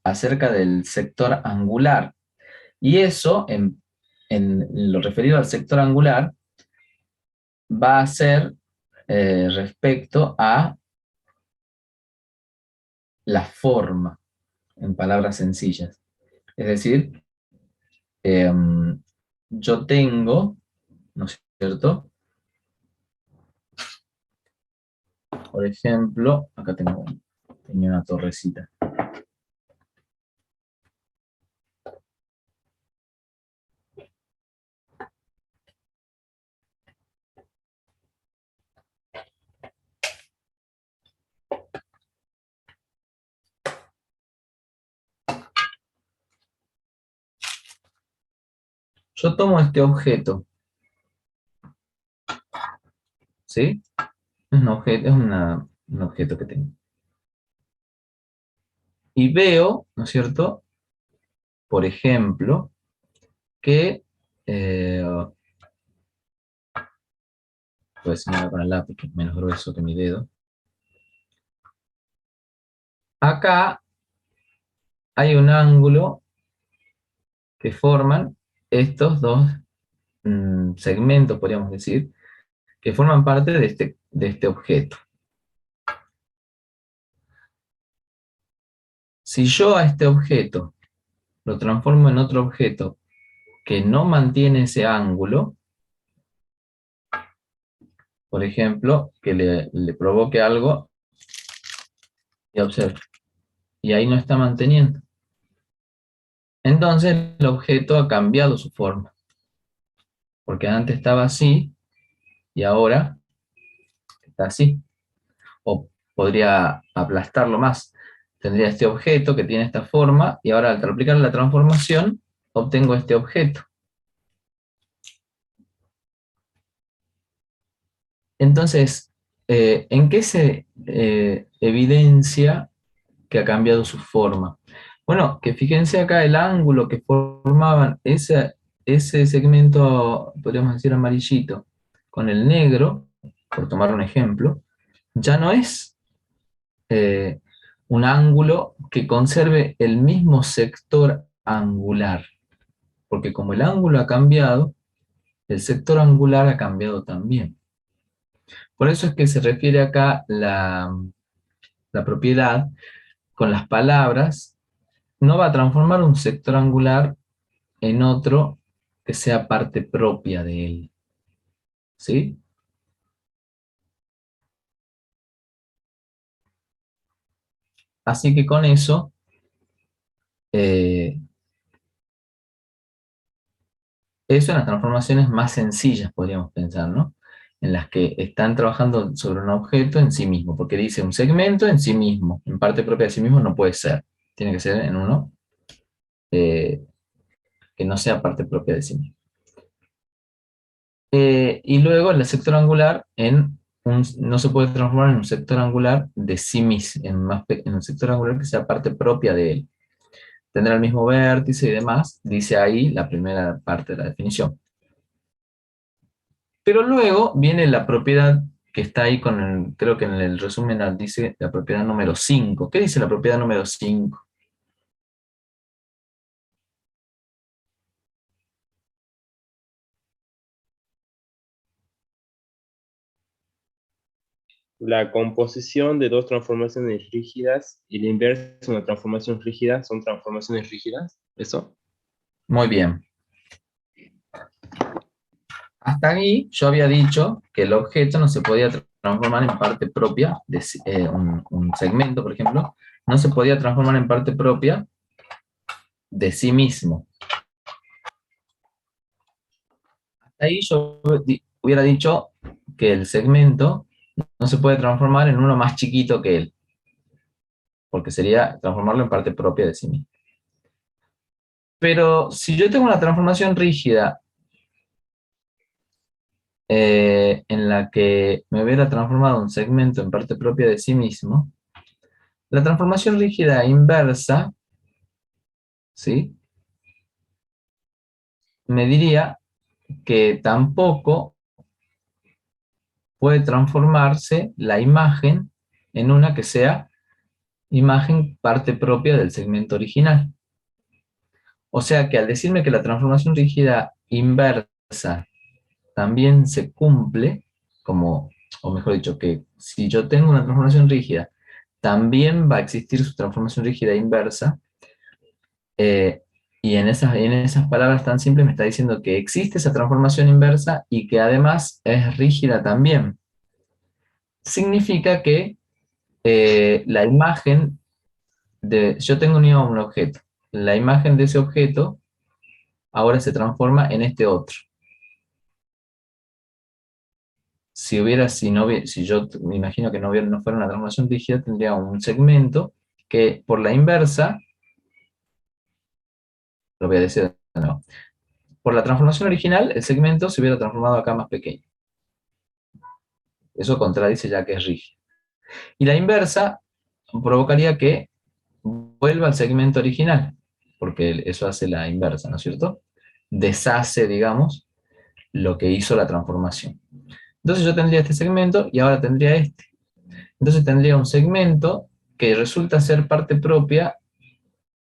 acerca del sector angular. Y eso, en lo referido al sector angular, va a ser respecto a la forma, en palabras sencillas. Es decir, yo tengo, ¿no es cierto? Por ejemplo, acá tenía una torrecita. Yo tomo este objeto, ¿sí? Es un objeto que tengo. Y veo, ¿no es cierto? Por ejemplo, que, pues señalar con el lápiz, que es menos grueso que mi dedo. Acá hay un ángulo que forman estos dos segmentos, podríamos decir, que forman parte de este objeto. Si yo a este objeto lo transformo en otro objeto que no mantiene ese ángulo, por ejemplo, que le provoque algo y observe, y ahí no está manteniendo. Entonces el objeto ha cambiado su forma, porque antes estaba así y ahora está así. O podría aplastarlo más. Tendría este objeto que tiene esta forma y ahora al aplicar la transformación obtengo este objeto. Entonces, ¿en qué se evidencia que ha cambiado su forma? Bueno, que fíjense acá el ángulo que formaban ese segmento, podríamos decir amarillito, con el negro, por tomar un ejemplo, ya no es eh, un ángulo que conserve el mismo sector angular, porque como el ángulo ha cambiado, el sector angular ha cambiado también. Por eso es que se refiere acá la propiedad con las palabras, no va a transformar un sector angular en otro que sea parte propia de él. ¿Sí? Así que con eso, eh, eso en las transformaciones más sencillas, podríamos pensar, ¿no? En las que están trabajando sobre un objeto en sí mismo, porque dice un segmento en sí mismo, en parte propia de sí mismo no puede ser, tiene que ser en uno eh, que no sea parte propia de sí mismo. Y luego el sector angular no se puede transformar en un sector angular de sí mismo, en un sector angular que sea parte propia de él. Tendrá el mismo vértice y demás, dice ahí la primera parte de la definición. Pero luego viene la propiedad que está ahí creo que en el resumen dice la propiedad número 5. ¿Qué dice la propiedad número 5? La composición de dos transformaciones rígidas y la inversa de una transformación rígida son transformaciones rígidas. ¿Eso? Muy bien. Hasta ahí yo había dicho que el objeto no se podía transformar en parte propia, un segmento, por ejemplo, no se podía transformar en parte propia de sí mismo. Hasta ahí yo hubiera dicho que el segmento no se puede transformar en uno más chiquito que él, porque sería transformarlo en parte propia de sí mismo. Pero si yo tengo una transformación rígida en la que me hubiera transformado un segmento en parte propia de sí mismo, la transformación rígida inversa, ¿sí? Me diría que tampoco puede transformarse la imagen en una que sea imagen parte propia del segmento original. O sea que al decirme que la transformación rígida inversa también se cumple, como, o mejor dicho, que si yo tengo una transformación rígida, también va a existir su transformación rígida inversa, eh, y en esas palabras tan simples me está diciendo que existe esa transformación inversa y que además es rígida también. Significa que la imagen yo tengo un objeto, la imagen de ese objeto ahora se transforma en este otro. Si yo me imagino que no fuera una transformación rígida, tendría un segmento que por la inversa, lo voy a decir de nuevo, por la transformación original, el segmento se hubiera transformado acá más pequeño. Eso contradice ya que es rígido. Y la inversa provocaría que vuelva al segmento original, porque eso hace la inversa, ¿no es cierto? Deshace, digamos, lo que hizo la transformación. Entonces yo tendría este segmento y ahora tendría este. Entonces tendría un segmento que resulta ser parte propia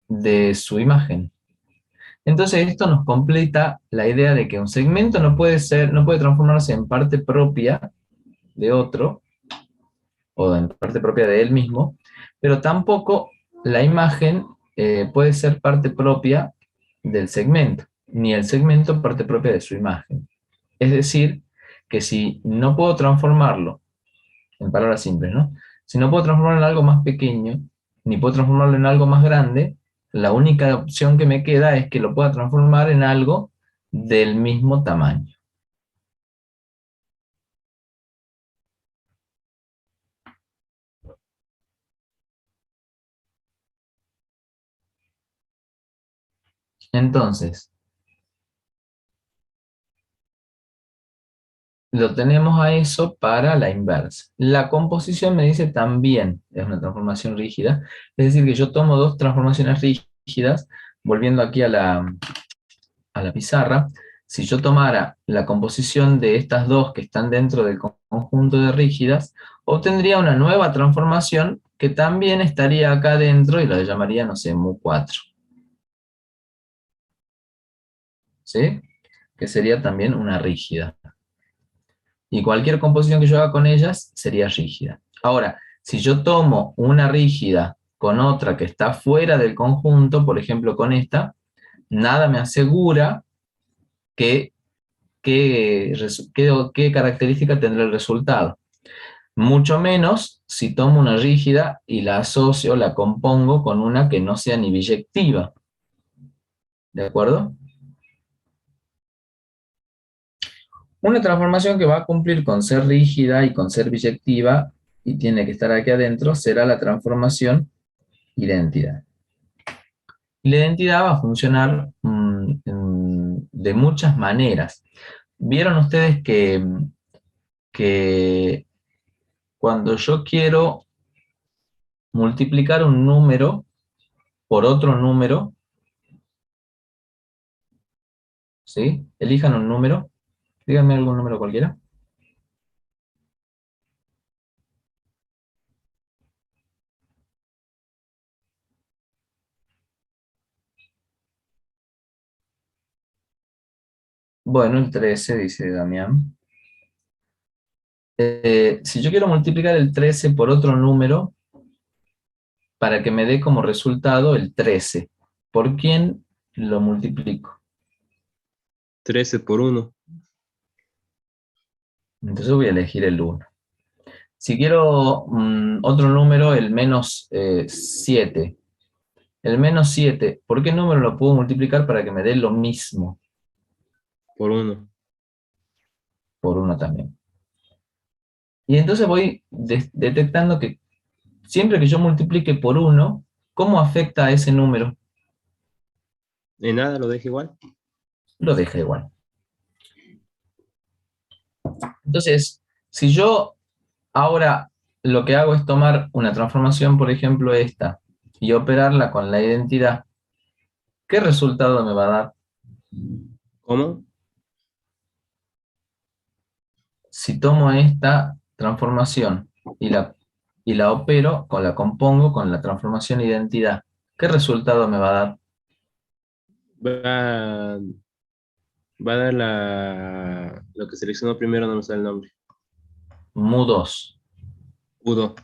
de su imagen. Entonces esto nos completa la idea de que un segmento no puede transformarse en parte propia de otro, o en parte propia de él mismo, pero tampoco la imagen puede ser parte propia del segmento, ni el segmento parte propia de su imagen. Es decir, que si no puedo transformarlo, en palabras simples, ¿no? Si no puedo transformarlo en algo más pequeño, ni puedo transformarlo en algo más grande, la única opción que me queda es que lo pueda transformar en algo del mismo tamaño. Entonces, lo tenemos a eso para la inversa. La composición me dice también es una transformación rígida, es decir, que yo tomo dos transformaciones rígidas, volviendo aquí a la pizarra. Si yo tomara la composición de estas dos que están dentro del conjunto de rígidas, obtendría una nueva transformación que también estaría acá dentro y la llamaría, no sé, mu4. ¿Sí? Que sería también una rígida. Y cualquier composición que yo haga con ellas sería rígida. Ahora, si yo tomo una rígida con otra que está fuera del conjunto, por ejemplo con esta, nada me asegura que qué característica tendrá el resultado. Mucho menos si tomo una rígida y la asocio, la compongo con una que no sea ni biyectiva. ¿De acuerdo? Una transformación que va a cumplir con ser rígida y con ser biyectiva y tiene que estar aquí adentro será la transformación identidad. Y la identidad va a funcionar de muchas maneras. Vieron ustedes que cuando yo quiero multiplicar un número por otro número, ¿sí? Elijan un número, díganme algún número cualquiera. Bueno, el 13 dice Damián. Si yo quiero multiplicar el 13 por otro número, para que me dé como resultado el 13, ¿por quién lo multiplico? 13 por 1. Entonces voy a elegir el 1. Si quiero otro número, el menos 7. El menos 7, ¿por qué número lo puedo multiplicar para que me dé lo mismo? Por 1. Por 1 también. Y entonces voy detectando que siempre que yo multiplique por 1, ¿cómo afecta a ese número? ¿En nada lo deja igual? Lo deja igual. Entonces, si yo ahora lo que hago es tomar una transformación, por ejemplo esta, y operarla con la identidad, ¿qué resultado me va a dar? ¿Cómo? Si tomo esta transformación y la y la opero, la compongo con la transformación identidad. ¿Qué resultado me va a dar? Va, va a dar lo que seleccionó primero, no me sale el nombre. Mu2. Udo.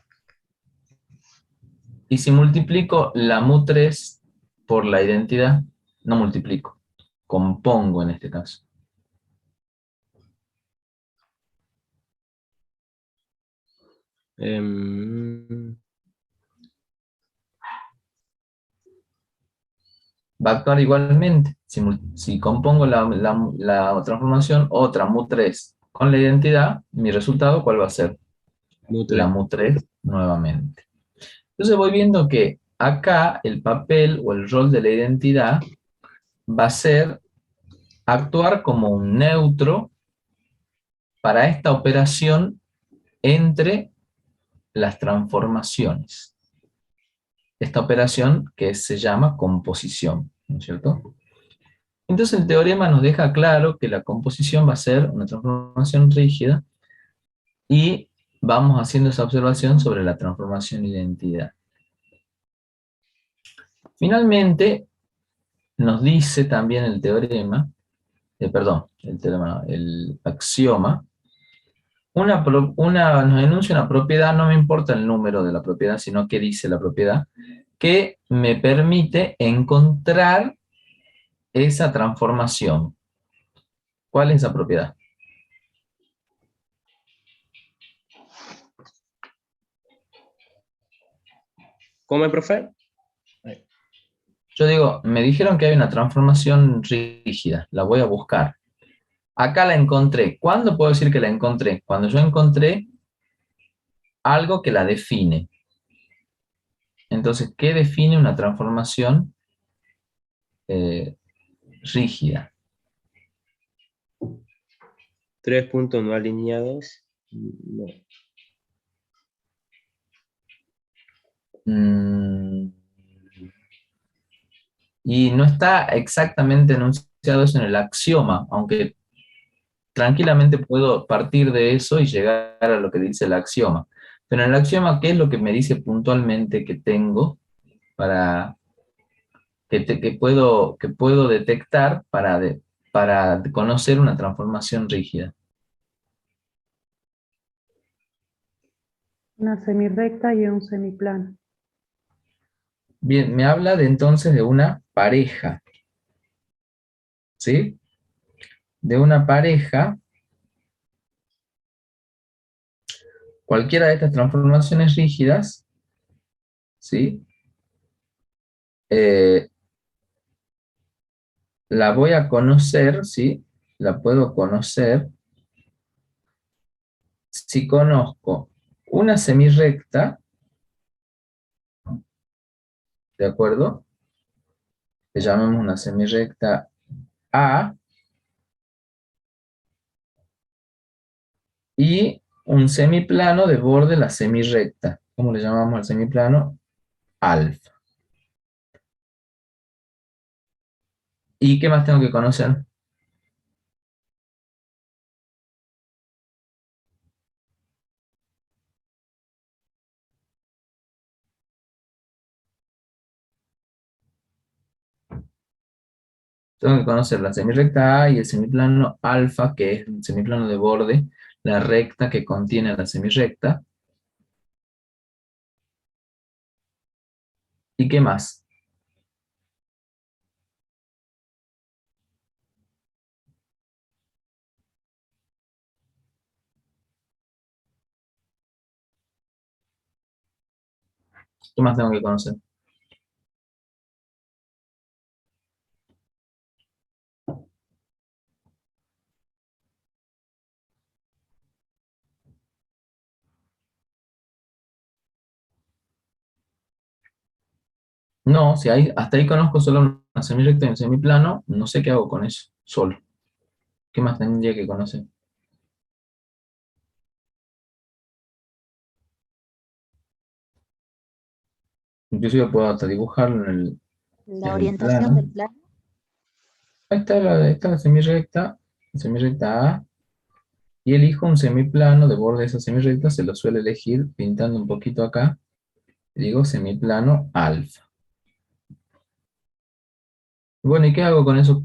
Y si multiplico la mu3 por la identidad, no multiplico, compongo en este caso. Em, Va a actuar igualmente. Si compongo la transformación, otra mu3 con la identidad, mi resultado, ¿cuál va a ser? La Nutre. mu3 nuevamente. Entonces voy viendo que acá el papel o el rol de la identidad va a ser actuar como un neutro para esta operación entre las transformaciones. Esta operación que se llama composición, ¿no es cierto? Entonces el teorema nos deja claro que la composición va a ser una transformación rígida y vamos haciendo esa observación sobre la transformación identidad. Finalmente, nos dice también el teorema, el axioma, nos enuncia una propiedad, no me importa el número de la propiedad, sino que dice la propiedad, que me permite encontrar esa transformación. ¿Cuál es esa propiedad? ¿Cómo, profe? Yo digo, me dijeron que hay una transformación rígida, la voy a buscar. Acá la encontré. ¿Cuándo puedo decir que la encontré? Cuando yo encontré algo que la define. Entonces, ¿qué define una transformación eh, rígida? 3 puntos no alineados. No. Mm, y no está exactamente enunciado eso en el axioma, aunque tranquilamente puedo partir de eso y llegar a lo que dice el axioma. Pero en el axioma, ¿qué es lo que me dice puntualmente que tengo para que puedo detectar para conocer una transformación rígida? Una semirrecta y un semiplano. Bien, me habla de entonces de una pareja, ¿sí? De una pareja, cualquiera de estas transformaciones rígidas, ¿sí? Eh, la voy a conocer, ¿sí? La puedo conocer si conozco una semirrecta, ¿de acuerdo? Le llamamos una semirrecta A, y un semiplano de borde la semirrecta. ¿Cómo le llamamos al semiplano? Alfa. ¿Y qué más tengo que conocer? Tengo que conocer la semirrecta A y el semiplano alfa, que es el semiplano de borde, la recta que contiene la semirrecta. ¿Y qué más? ¿Qué más tengo que conocer? No, si hasta ahí conozco solo una semirrecta y un semiplano, no sé qué hago con eso, solo. ¿Qué más tendría que conocer? Inclusive puedo hasta dibujarlo La en el orientación del plano. plano. Ahí está la semirrecta A, Y elijo un semiplano de borde de esa semirrecta, se lo suele elegir pintando un poquito acá. Digo semiplano alfa. Bueno, ¿y qué hago con eso?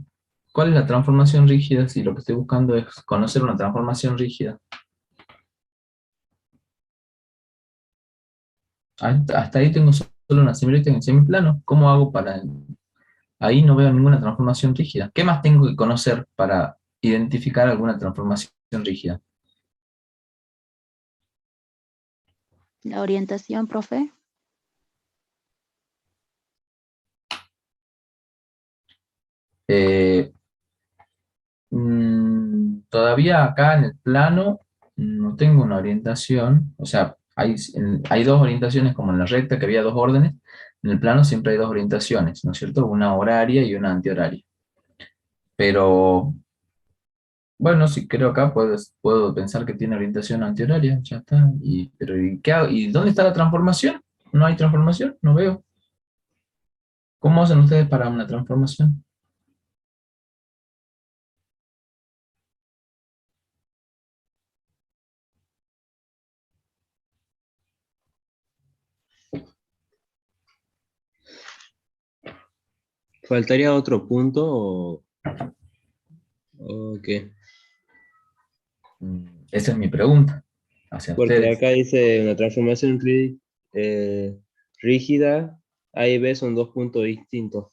¿Cuál es la transformación rígida? Si lo que estoy buscando es conocer una transformación rígida. Hasta ahí tengo solo una semirrecta en el semiplano. ¿Cómo hago para...? Ahí no veo ninguna transformación rígida. ¿Qué más tengo que conocer para identificar alguna transformación rígida? La orientación, profe. Eh, Todavía acá en el plano no tengo una orientación, o sea, hay dos orientaciones como en la recta, que había dos órdenes. En el plano siempre hay dos orientaciones, ¿no es cierto? Una horaria y una antihoraria. Pero, bueno, si creo acá puedo pensar que tiene orientación antihoraria, ya está. Pero, ¿y qué hago? ¿Y dónde está la transformación? ¿No hay transformación? No veo. ¿Cómo hacen ustedes para una transformación? ¿Faltaría otro punto o qué? Esa es mi pregunta hacia Porque ustedes. acá dice una transformación rígida, A y B son dos puntos distintos.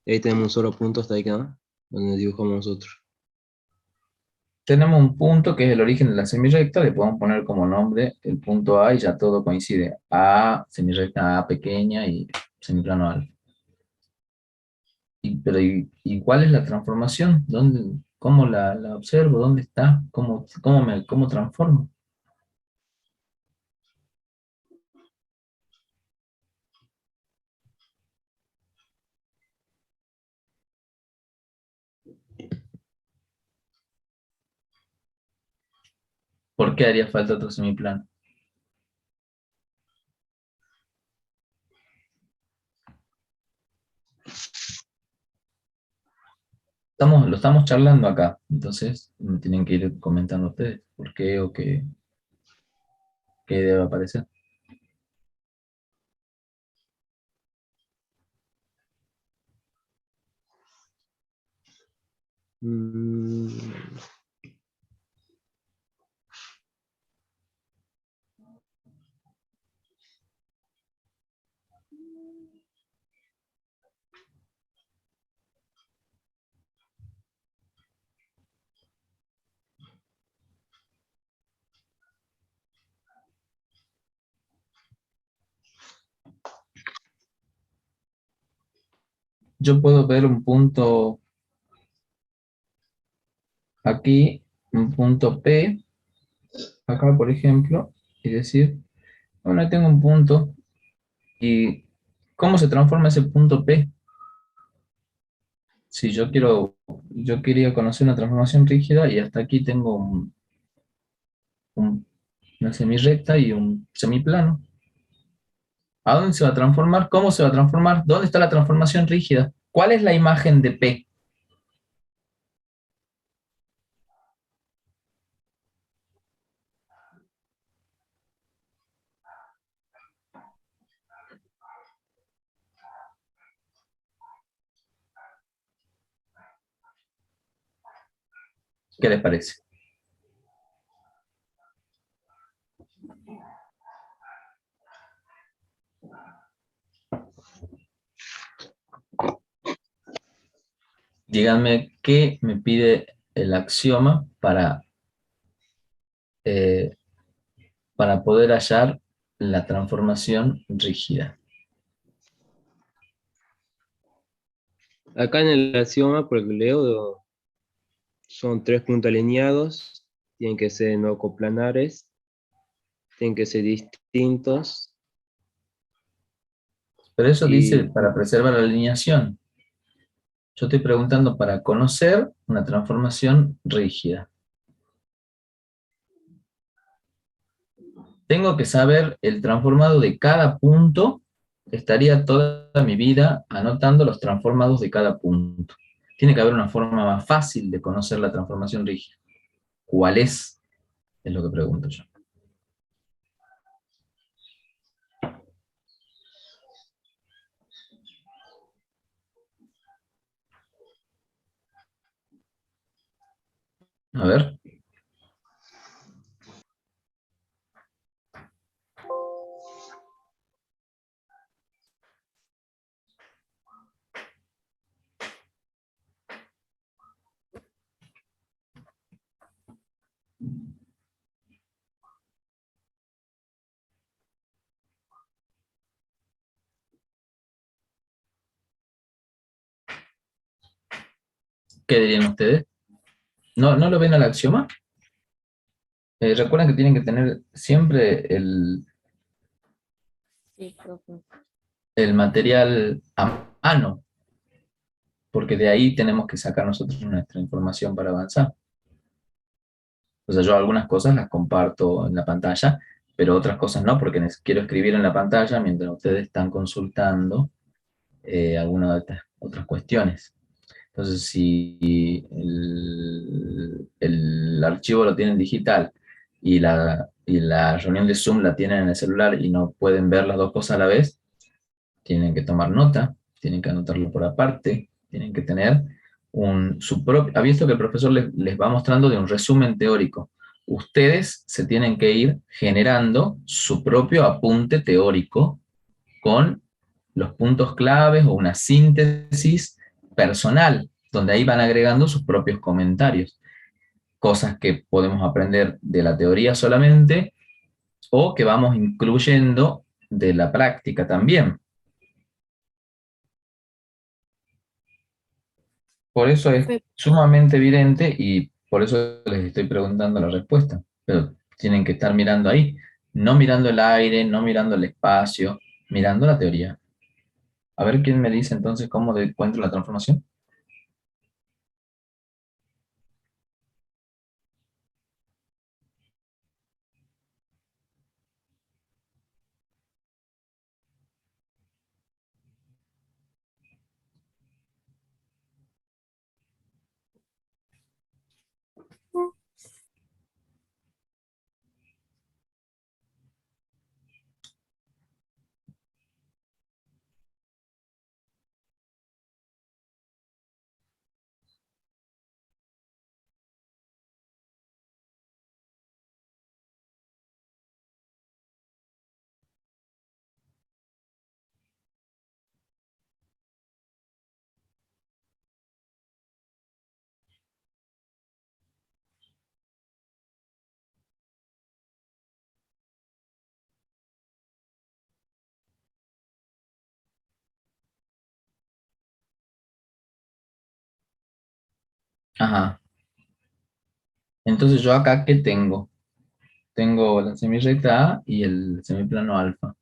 Y ahí tenemos un solo punto hasta ahí, ¿no? Donde dibujamos nosotros. Tenemos un punto que es el origen de la semirrecta, le podemos poner como nombre el punto A y ya todo coincide. A, semirrecta A pequeña y semiplano alfa. ¿Y cuál es la transformación? ¿Dónde, cómo la observo? ¿Dónde está? ¿Cómo transformo? ¿Por qué haría falta otro semiplano? Lo estamos charlando acá, entonces me tienen que ir comentando ustedes por qué o qué debe aparecer. Mm, Yo puedo ver un punto aquí, un punto P, acá por ejemplo, y decir, bueno, ahí tengo un punto. ¿Y cómo se transforma ese punto P? Si yo quería conocer una transformación rígida y hasta aquí tengo un- una semirrecta y un semiplano. ¿A dónde se va a transformar? ¿Cómo se va a transformar? ¿Dónde está la transformación rígida? ¿Cuál es la imagen de P? ¿Qué les parece? Díganme qué me pide el axioma eh, para poder hallar la transformación rígida. Acá en el axioma, por el que leo, son tres puntos alineados, tienen que ser no coplanares, tienen que ser distintos Pero eso dice y para preservar la alineación. Yo estoy preguntando para conocer una transformación rígida. Tengo que saber el transformado de cada punto. Estaría toda mi vida anotando los transformados de cada punto. Tiene que haber una forma más fácil de conocer la transformación rígida. ¿Cuál es? Es lo que pregunto yo. A ver. ¿Qué dirían ustedes? ¿No lo ven al axioma? Recuerden que tienen que tener siempre Sí, profe. el material a mano, porque de ahí tenemos que sacar nosotros nuestra información para avanzar. O sea, yo algunas cosas las comparto en la pantalla, pero otras cosas no, porque quiero escribir en la pantalla mientras ustedes están consultando algunas de estas otras cuestiones. Entonces, si el archivo lo tienen digital y la reunión de Zoom la tienen en el celular y no pueden ver las dos cosas a la vez, tienen que tomar nota, tienen que anotarlo por aparte, tienen que tener su propio... ¿Ha visto que el profesor les va mostrando de un resumen teórico? Ustedes se tienen que ir generando su propio apunte teórico con los puntos claves o una síntesis personal, donde ahí van agregando sus propios comentarios, cosas que podemos aprender de la teoría solamente o que vamos incluyendo de la práctica también. Por eso es sumamente evidente y por eso les estoy preguntando la respuesta. Pero tienen que estar mirando ahí, no mirando el aire, no mirando el espacio, mirando la teoría. A ver quién me dice entonces cómo encuentro la transformación. Ajá. Entonces yo acá, ¿qué tengo? Tengo la semirrecta A y el semiplano alfa.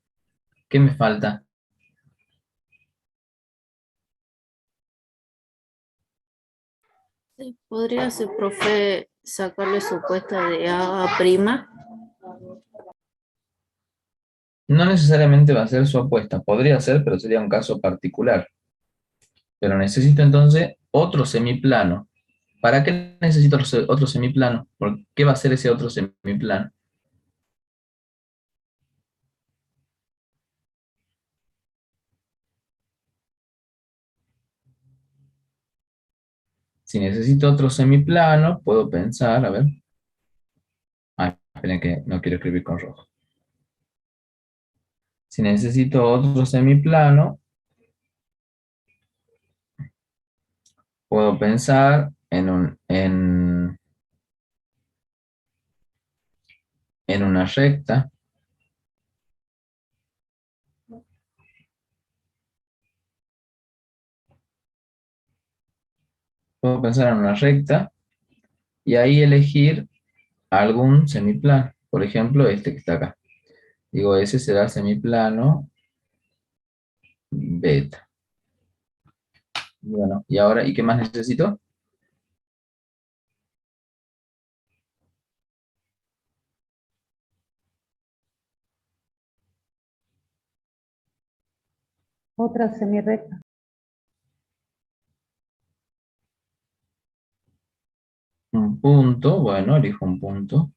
¿Qué me falta? Sí, podría ser, profe, sacarle su puesta de A prima. No necesariamente va a ser su apuesta. Podría ser, pero sería un caso particular. Pero necesito entonces otro semiplano. ¿Para qué necesito otro semiplano? ¿Por qué va a ser ese otro semiplano? Si necesito otro semiplano, puedo pensar, a ver. Ah, esperen que no quiero escribir con rojo. Si necesito otro semiplano, puedo pensar en una recta. Puedo pensar en una recta y ahí elegir algún semiplano. Por ejemplo, este que está acá. Digo, ese será el semiplano beta. Bueno, y ahora, ¿y qué más necesito? Otra semirrecta. punto, bueno, elijo un punto.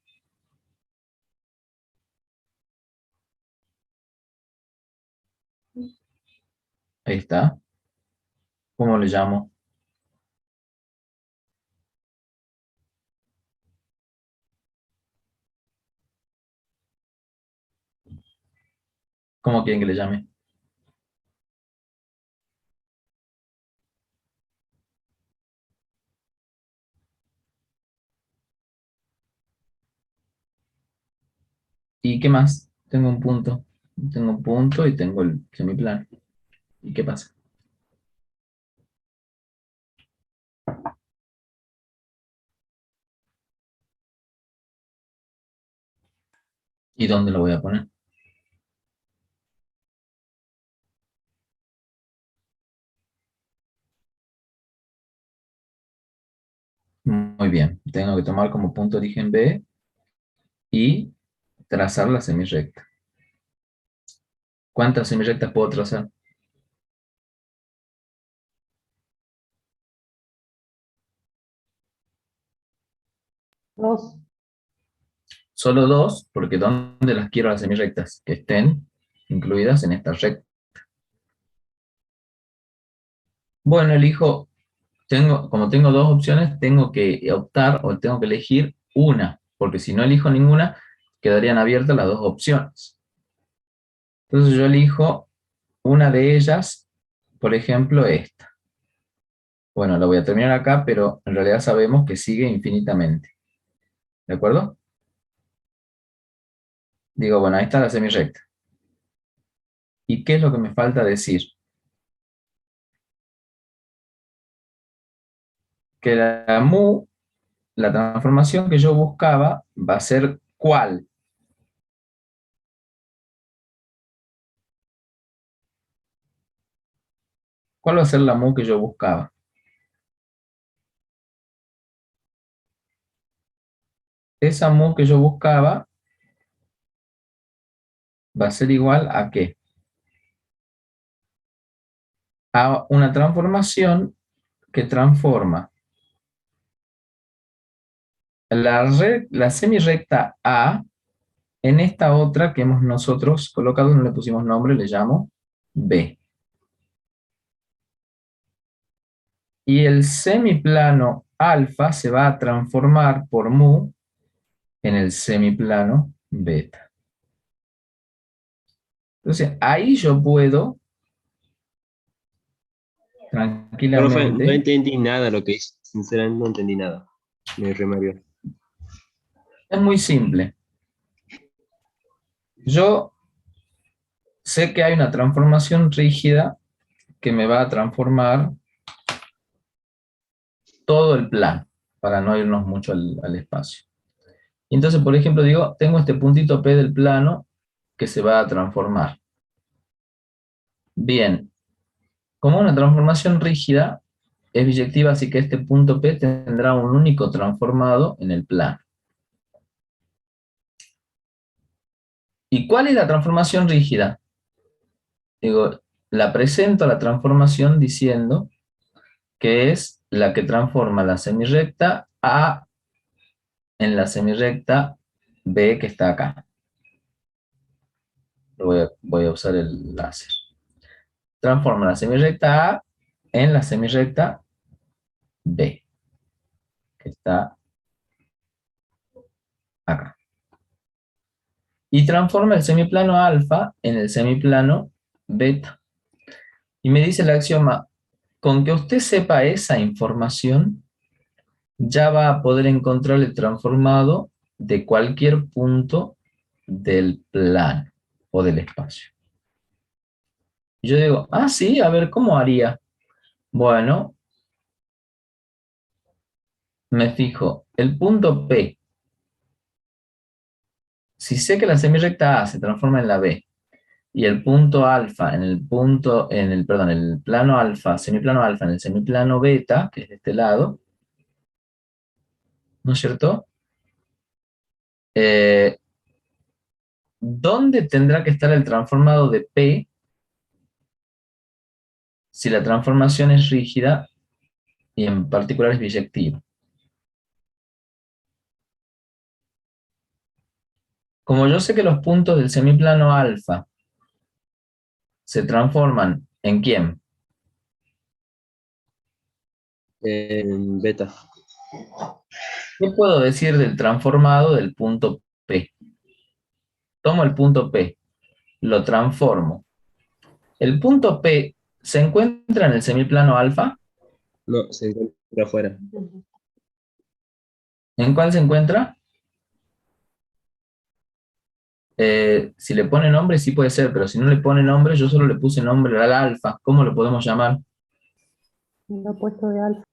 Ahí está. ¿Cómo le llamo? ¿Cómo quieren que le llame? ¿Y qué más? Tengo un punto. Tengo un punto y tengo el semiplano. ¿Y qué pasa? ¿Y dónde lo voy a poner? Muy bien. Tengo que tomar como punto de origen B y trazar la semirrecta. ¿Cuántas semirrectas puedo trazar? Dos. Solo dos, porque ¿dónde las quiero las semirrectas? Que estén incluidas en esta recta. Bueno, elijo, como tengo dos opciones, tengo que optar o tengo que elegir una, porque si no elijo ninguna, quedarían abiertas las dos opciones. Entonces yo elijo una de ellas, por ejemplo, esta. Bueno, la voy a terminar acá, pero en realidad sabemos que sigue infinitamente. ¿De acuerdo? Digo, bueno, ahí está la semirrecta. ¿Y qué es lo que me falta decir? Que la mu, la transformación que yo buscaba, va a ser ¿cuál? ¿Cuál va a ser la mu que yo buscaba? Esa mu que yo buscaba va a ser igual ¿a qué? A una transformación que transforma la semirrecta A en esta otra que hemos nosotros colocado, no le pusimos nombre, le llamo B. Y el semiplano alfa se va a transformar por mu en el semiplano beta. Entonces, ahí yo puedo Profe, no tranquilamente. entendí nada lo que hice. Sinceramente no entendí nada. Me remario. Es muy simple. Yo sé que hay una transformación rígida que me va a transformar todo el plano, para no irnos mucho al espacio. Y entonces, por ejemplo, digo, tengo este puntito P del plano que se va a transformar. Bien, como una transformación rígida es biyectiva, así que este punto P tendrá un único transformado en el plano. ¿Y cuál es la transformación rígida? Digo, la presento a la transformación diciendo que es la que transforma la semirrecta A en la semirrecta B que está acá. Voy a usar el láser. Transforma la semirrecta A en la semirrecta B, que está acá. Y transforma el semiplano alfa en el semiplano beta. Y me dice el axioma, con que usted sepa esa información, ya va a poder encontrar el transformado de cualquier punto del plano o del espacio. Yo digo, ah, sí, a ver, ¿cómo haría? Bueno, me fijo, el punto P, si sé que la semirrecta A se transforma en la B, y el punto alfa en el punto, perdón, el plano alfa, semiplano alfa en el semiplano beta, que es de este lado, ¿no es cierto? Eh, ¿Dónde tendrá que estar el transformado de P si la transformación es rígida y en particular es biyectiva? Como yo sé que los puntos del semiplano alfa se transforman ¿en quién? En beta. ¿Qué puedo decir del transformado del punto P? Tomo el punto P, lo transformo. ¿El punto P se encuentra en el semiplano alfa? No, se encuentra afuera. ¿En cuál se encuentra? Si le pone nombre sí puede ser, pero si no le pone nombre, yo solo le puse nombre al alfa. ¿Cómo lo podemos llamar? El opuesto de alfa.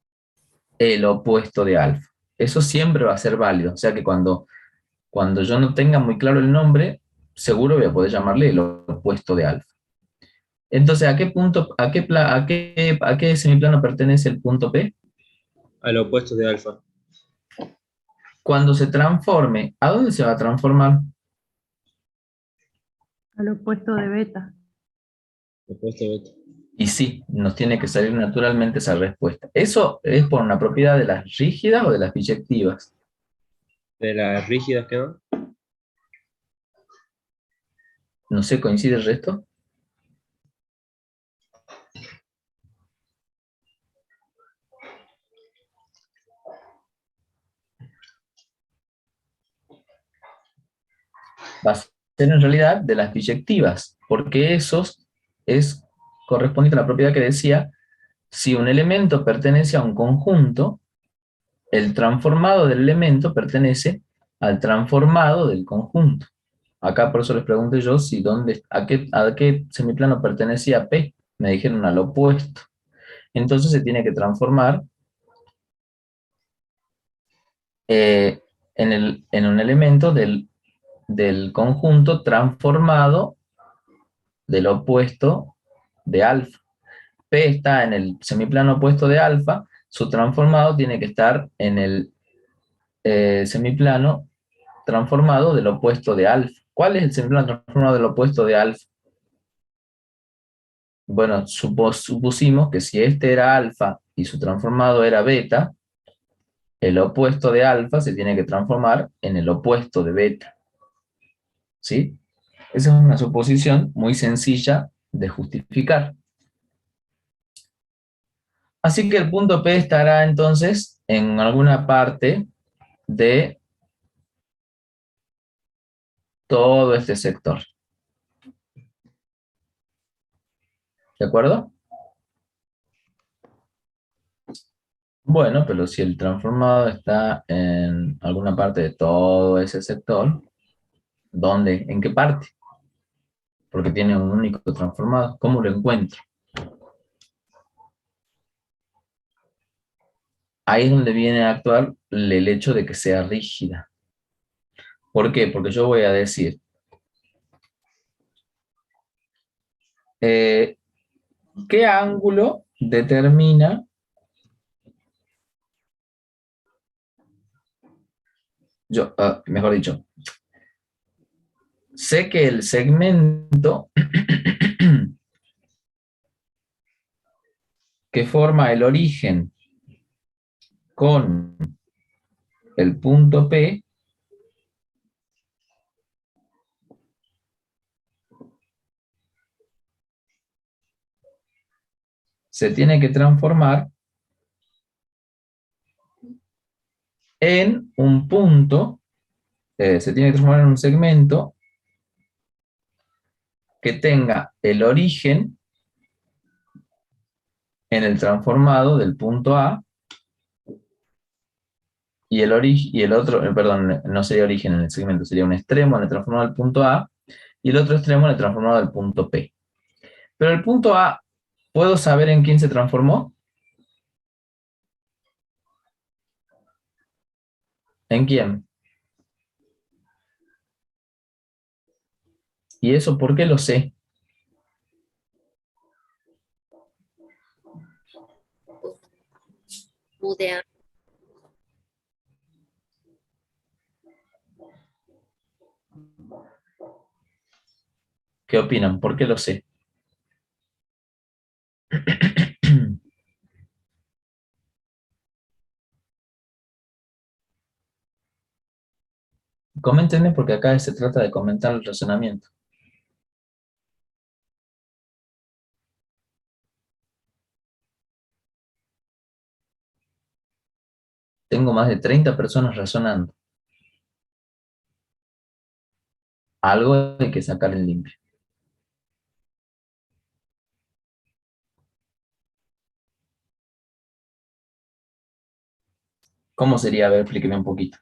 El opuesto de alfa. Eso siempre va a ser válido. O sea que cuando yo no tenga muy claro el nombre, seguro voy a poder llamarle el opuesto de alfa. Entonces, ¿a qué punto, a qué semiplano pertenece el punto P? Al opuesto de alfa. Cuando se transforme, ¿a dónde se va a transformar? Al opuesto de beta. Opuesto de beta. Y sí, nos tiene que salir naturalmente esa respuesta. ¿Eso es por una propiedad de las rígidas o de las biyectivas? De las rígidas que no. No sé, ¿coincide el resto? Va a ser en realidad de las biyectivas, porque esos es correspondiente a la propiedad que decía, si un elemento pertenece a un conjunto, el transformado del elemento pertenece al transformado del conjunto. Acá por eso les pregunté yo si a qué semiplano pertenecía P. Me dijeron al opuesto. Entonces se tiene que transformar en un elemento del conjunto transformado del opuesto de alfa. P está en el semiplano opuesto de alfa, su transformado tiene que estar en el semiplano transformado del opuesto de alfa. ¿Cuál es el semiplano transformado del opuesto de alfa? Bueno, supusimos que si este era alfa y su transformado era beta, el opuesto de alfa se tiene que transformar en el opuesto de beta. ¿Sí? Esa es una suposición muy sencilla de justificar. Así que el punto P estará entonces en alguna parte de todo este sector. ¿De acuerdo? Bueno, pero si el transformado está en alguna parte de todo ese sector, ¿dónde? ¿En qué parte? Porque tiene un único transformado. ¿Cómo lo encuentro? Ahí es donde viene a actuar el hecho de que sea rígida. ¿Por qué? Porque yo voy a decir, ¿qué ángulo determina, mejor dicho, sé que el segmento que forma el origen con el punto P se tiene que transformar en un punto, se tiene que transformar en un segmento que tenga el origen en el transformado del punto A y el otro, perdón, no sería origen en el segmento, sería un extremo en el transformado del punto A y el otro extremo en el transformado del punto P. Pero el punto A, ¿puedo saber en quién se transformó? ¿En quién? ¿Y eso por qué lo sé? Budea. ¿Qué opinan? ¿Por qué lo sé? Coméntenme porque acá se trata de comentar el razonamiento. Tengo más de 30 personas razonando. Algo hay que sacar en limpio. ¿Cómo sería? A ver, explíqueme un poquito.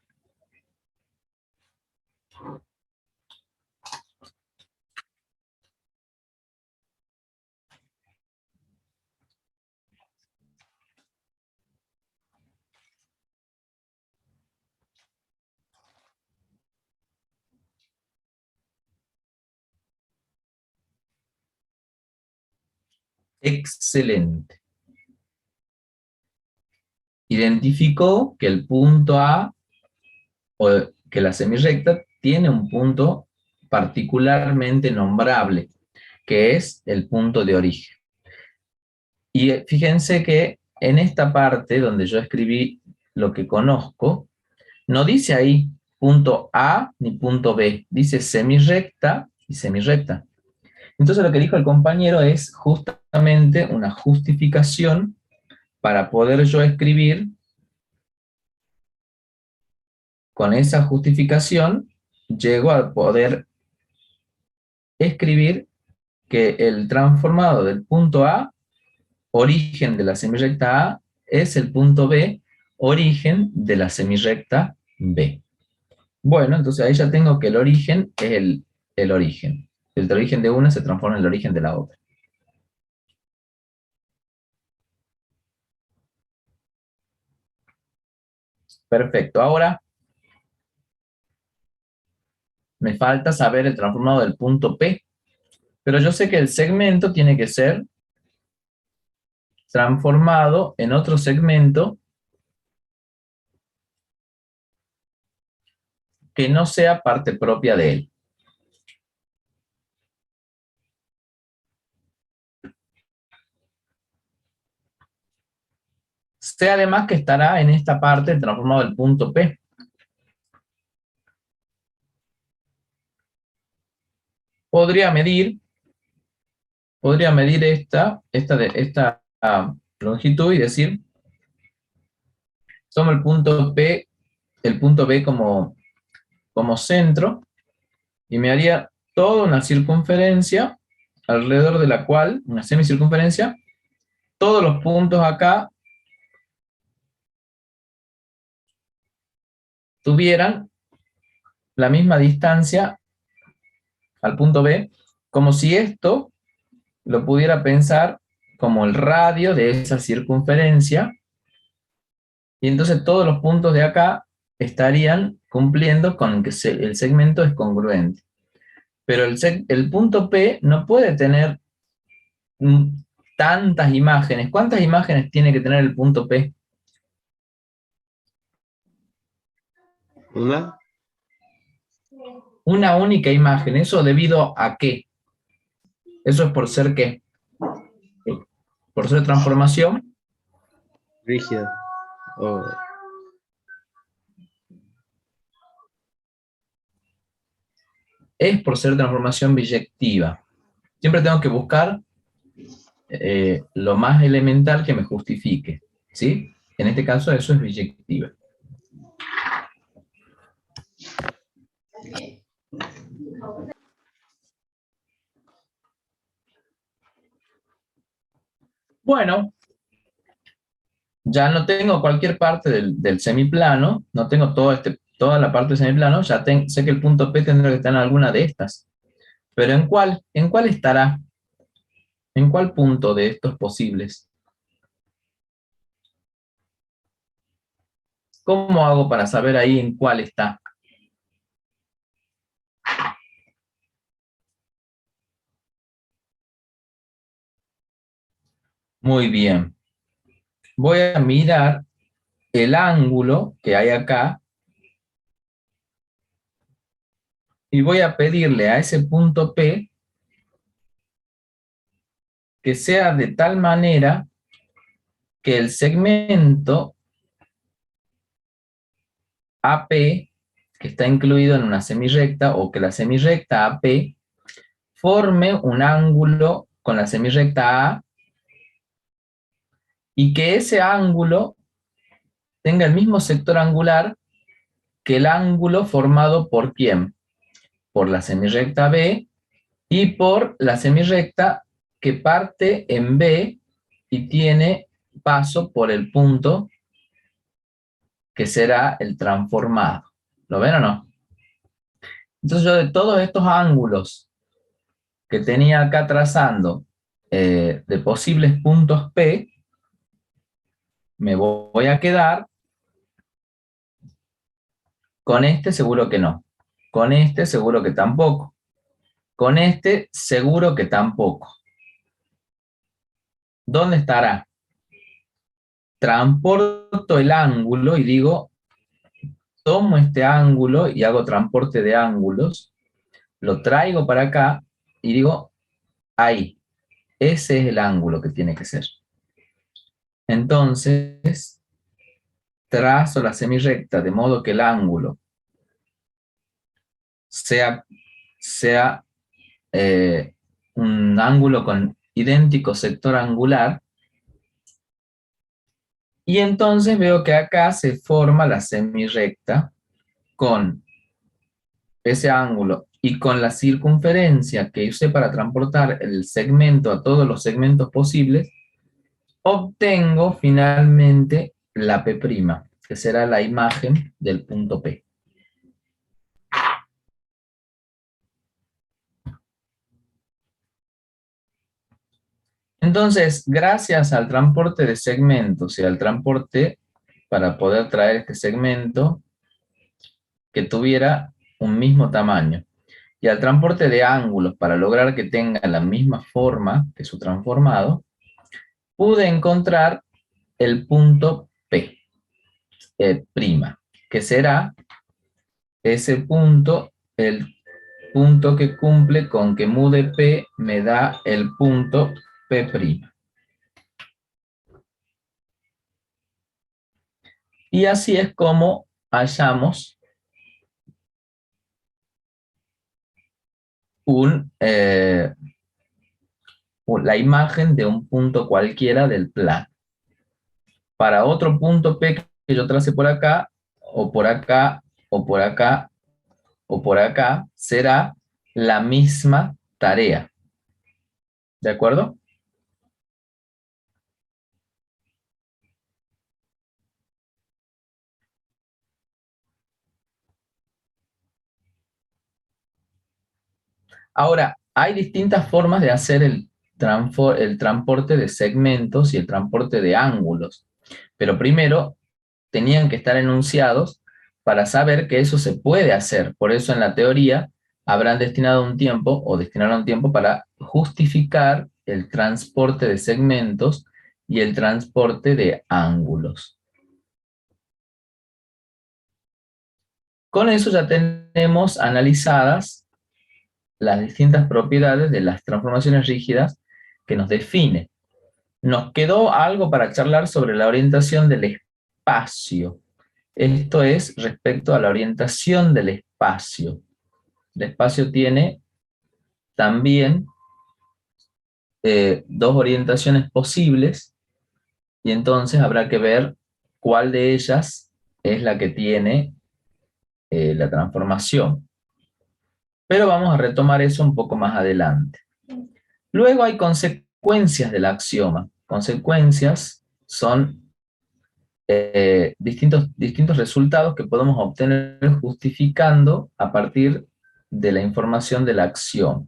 Excelente. Identificó que el punto A, o que la semirrecta, tiene un punto particularmente nombrable, que es el punto de origen. Y fíjense que en esta parte donde yo escribí lo que conozco, no dice ahí punto A ni punto B, dice semirrecta y semirrecta. Entonces lo que dijo el compañero es justamente una justificación para poder yo escribir. Con esa justificación llego a poder escribir que el transformado del punto A, origen de la semirrecta A, es el punto B, origen de la semirrecta B. Bueno, entonces ahí ya tengo que el origen es el origen. El origen de una se transforma en el origen de la otra. Perfecto. Ahora me falta saber el transformado del punto P. Pero yo sé que el segmento tiene que ser transformado en otro segmento que no sea parte propia de él. Sé además que estará en esta parte transformado del punto P. Podría medir esta longitud y decir, tomo el punto P, el punto B como centro, y me haría toda una circunferencia alrededor de la cual, una semicircunferencia, todos los puntos acá tuvieran la misma distancia al punto B, como si esto lo pudiera pensar como el radio de esa circunferencia, y entonces todos los puntos de acá estarían cumpliendo con que el segmento es congruente. Pero el punto P no puede tener tantas imágenes. ¿Cuántas imágenes tiene que tener el punto P? ¿Una? Una única imagen. ¿Eso debido a qué? ¿Eso es por ser qué? ¿Por ser transformación? Rígida. O Es por ser transformación biyectiva. Siempre tengo que buscar lo más elemental que me justifique, ¿sí? En este caso eso es biyectiva. Bueno, ya no tengo cualquier parte del semiplano, no tengo toda la parte del semiplano, ya sé que el punto P tendrá que estar en alguna de estas. Pero ¿en cuál? ¿En cuál estará? ¿En cuál punto de estos posibles? ¿Cómo hago para saber ahí en cuál está? Muy bien. Voy a mirar el ángulo que hay acá y voy a pedirle a ese punto P que sea de tal manera que el segmento AP que está incluido en una semirrecta, o que la semirrecta AP forme un ángulo con la semirrecta A, y que ese ángulo tenga el mismo sector angular que el ángulo formado por ¿quién? Por la semirrecta B y por la semirrecta que parte en B y tiene paso por el punto que será el transformado. ¿Lo ven o no? Entonces yo de todos estos ángulos que tenía acá trazando de posibles puntos P, me voy a quedar con este seguro que no, con este seguro que tampoco, con este seguro que tampoco. ¿Dónde estará? Transporto el ángulo y digo, tomo este ángulo y hago transporte de ángulos, lo traigo para acá y digo, ahí, ese es el ángulo que tiene que ser. Entonces, trazo la semirrecta de modo que el ángulo sea un ángulo con idéntico sector angular, y entonces veo que acá se forma la semirrecta con ese ángulo y con la circunferencia que usé para transportar el segmento a todos los segmentos posibles, obtengo finalmente la P', que será la imagen del punto P. Entonces, gracias al transporte de segmentos y al transporte para poder traer este segmento que tuviera un mismo tamaño, y al transporte de ángulos para lograr que tenga la misma forma que su transformado, pude encontrar el punto P', que será ese punto, el punto que cumple con que mu de P me da el punto P'. Y así es como hallamos la imagen de un punto cualquiera del plano. Para otro punto P que yo trace por acá, o por acá, o por acá, o por acá, será la misma tarea. ¿De acuerdo? Ahora, hay distintas formas de hacer el transporte de segmentos y el transporte de ángulos. Pero primero, tenían que estar enunciados para saber que eso se puede hacer. Por eso en la teoría habrán destinado un tiempo, o destinaron un tiempo para justificar el transporte de segmentos y el transporte de ángulos. Con eso ya tenemos analizadas las distintas propiedades de las transformaciones rígidas que nos define. Nos quedó algo para charlar sobre la orientación del espacio. Esto es respecto a la orientación del espacio. El espacio tiene también dos orientaciones posibles, y entonces habrá que ver cuál de ellas es la que tiene la transformación. Pero vamos a retomar eso un poco más adelante. Luego hay consecuencias del axioma. Consecuencias son distintos resultados que podemos obtener justificando a partir de la información del axioma.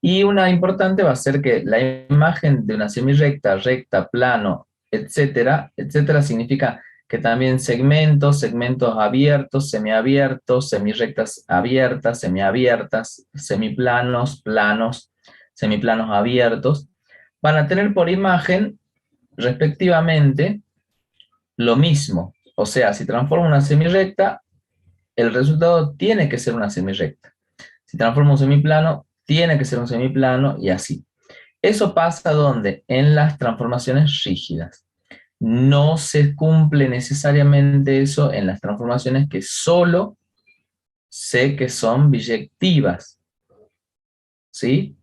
Y una importante va a ser que la imagen de una semirrecta, recta, plano, etcétera, etcétera, significa que también segmentos abiertos, semiabiertos, semirrectas abiertas, semiabiertas, semiplanos, planos, semiplanos abiertos, van a tener por imagen, respectivamente, lo mismo. O sea, si transformo una semirrecta, el resultado tiene que ser una semirrecta. Si transformo un semiplano, tiene que ser un semiplano, y así. Eso pasa ¿dónde? En las transformaciones rígidas. no se cumple necesariamente eso en las transformaciones que solo sé que son biyectivas. ¿Sí?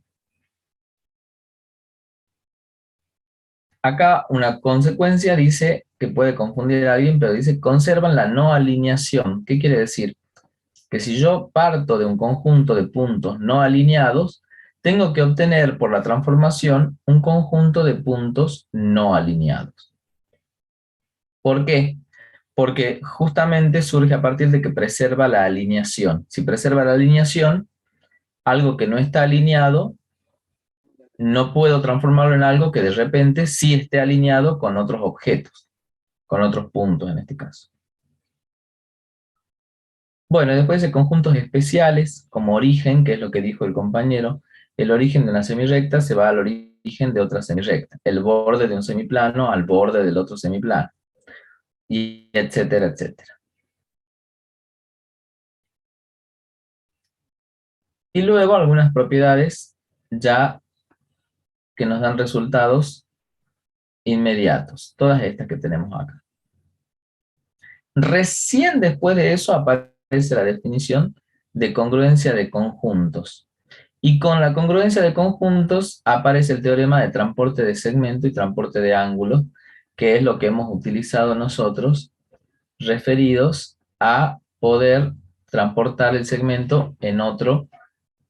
Acá una consecuencia dice que puede confundir a alguien, pero dice conservan la no alineación. ¿Qué quiere decir? Que si yo parto de un conjunto de puntos no alineados, tengo que obtener por la transformación un conjunto de puntos no alineados. ¿Por qué? Porque justamente surge a partir de que preserva la alineación. Si preserva la alineación, algo que no está alineado, no puedo transformarlo en algo que de repente sí esté alineado con otros objetos, con otros puntos en este caso. Bueno, después de conjuntos especiales, como origen, que es lo que dijo el compañero, el origen de una semirrecta se va al origen de otra semirrecta, el borde de un semiplano al borde del otro semiplano, y etcétera, etcétera. Y luego algunas propiedades ya que nos dan resultados inmediatos, todas estas que tenemos acá. Recién después de eso aparece la definición de congruencia de conjuntos. Y con la congruencia de conjuntos aparece el teorema de transporte de segmento y transporte de ángulo, que es lo que hemos utilizado nosotros, referidos a poder transportar el segmento en otro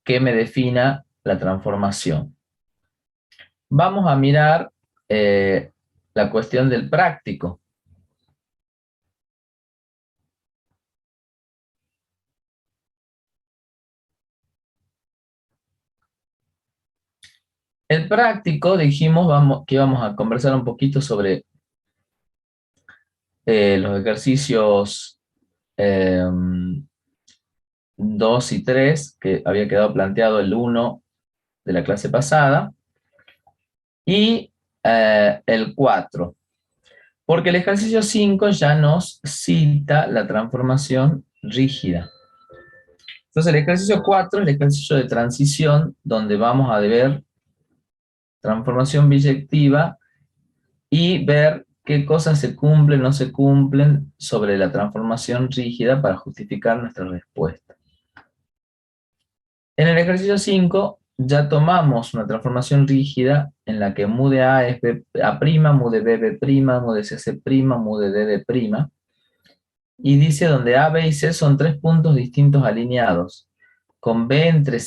que me defina la transformación. Vamos a mirar la cuestión del práctico. El práctico, dijimos que íbamos a conversar un poquito sobre los ejercicios 2 y 3, que había quedado planteado el 1 de la clase pasada, y el 4. Porque el ejercicio 5 ya nos cita la transformación rígida. Entonces el ejercicio 4 es el ejercicio de transición, donde vamos a ver transformación biyectiva y ver qué cosas se cumplen o no se cumplen sobre la transformación rígida para justificar nuestra respuesta. En el ejercicio 5 ya tomamos una transformación rígida en la que mu de A es A', mu de B, B', mu de C, C', mu de D, D', y dice donde A, B y C son tres puntos distintos alineados, con B entre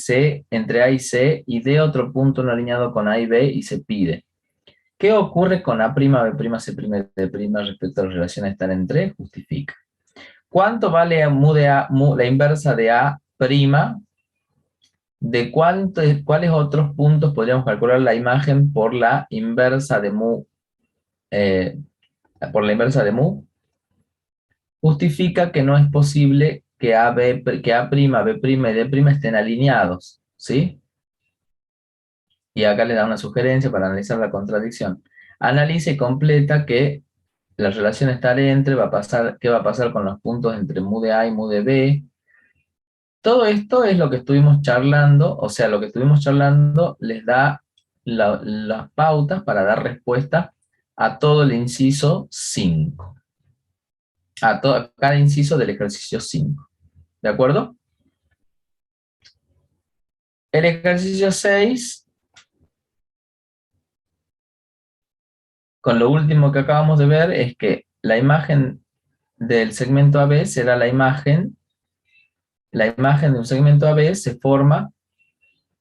A y C, y D otro punto no alineado con A y B, y se pide. ¿Qué ocurre con A', B', C', D' respecto a las relaciones están entre? Justifica. ¿Cuánto vale la inversa de A'? ¿De cuáles otros puntos podríamos calcular la imagen por la inversa de mu? Por la inversa de mu, justifica que no es posible que A', B', B' y D' estén alineados, ¿sí? Y acá le da una sugerencia para analizar la contradicción. Analiza y completa que la relación está entre, ¿qué va a pasar con los puntos entre mu de A y mu de B? Todo esto es lo que estuvimos charlando, o sea, lo que estuvimos charlando les da las pautas para dar respuesta a todo el inciso 5. A cada inciso del ejercicio 5. ¿De acuerdo? El ejercicio 6, con lo último que acabamos de ver, es que la imagen del segmento AB será la imagen de un segmento AB se forma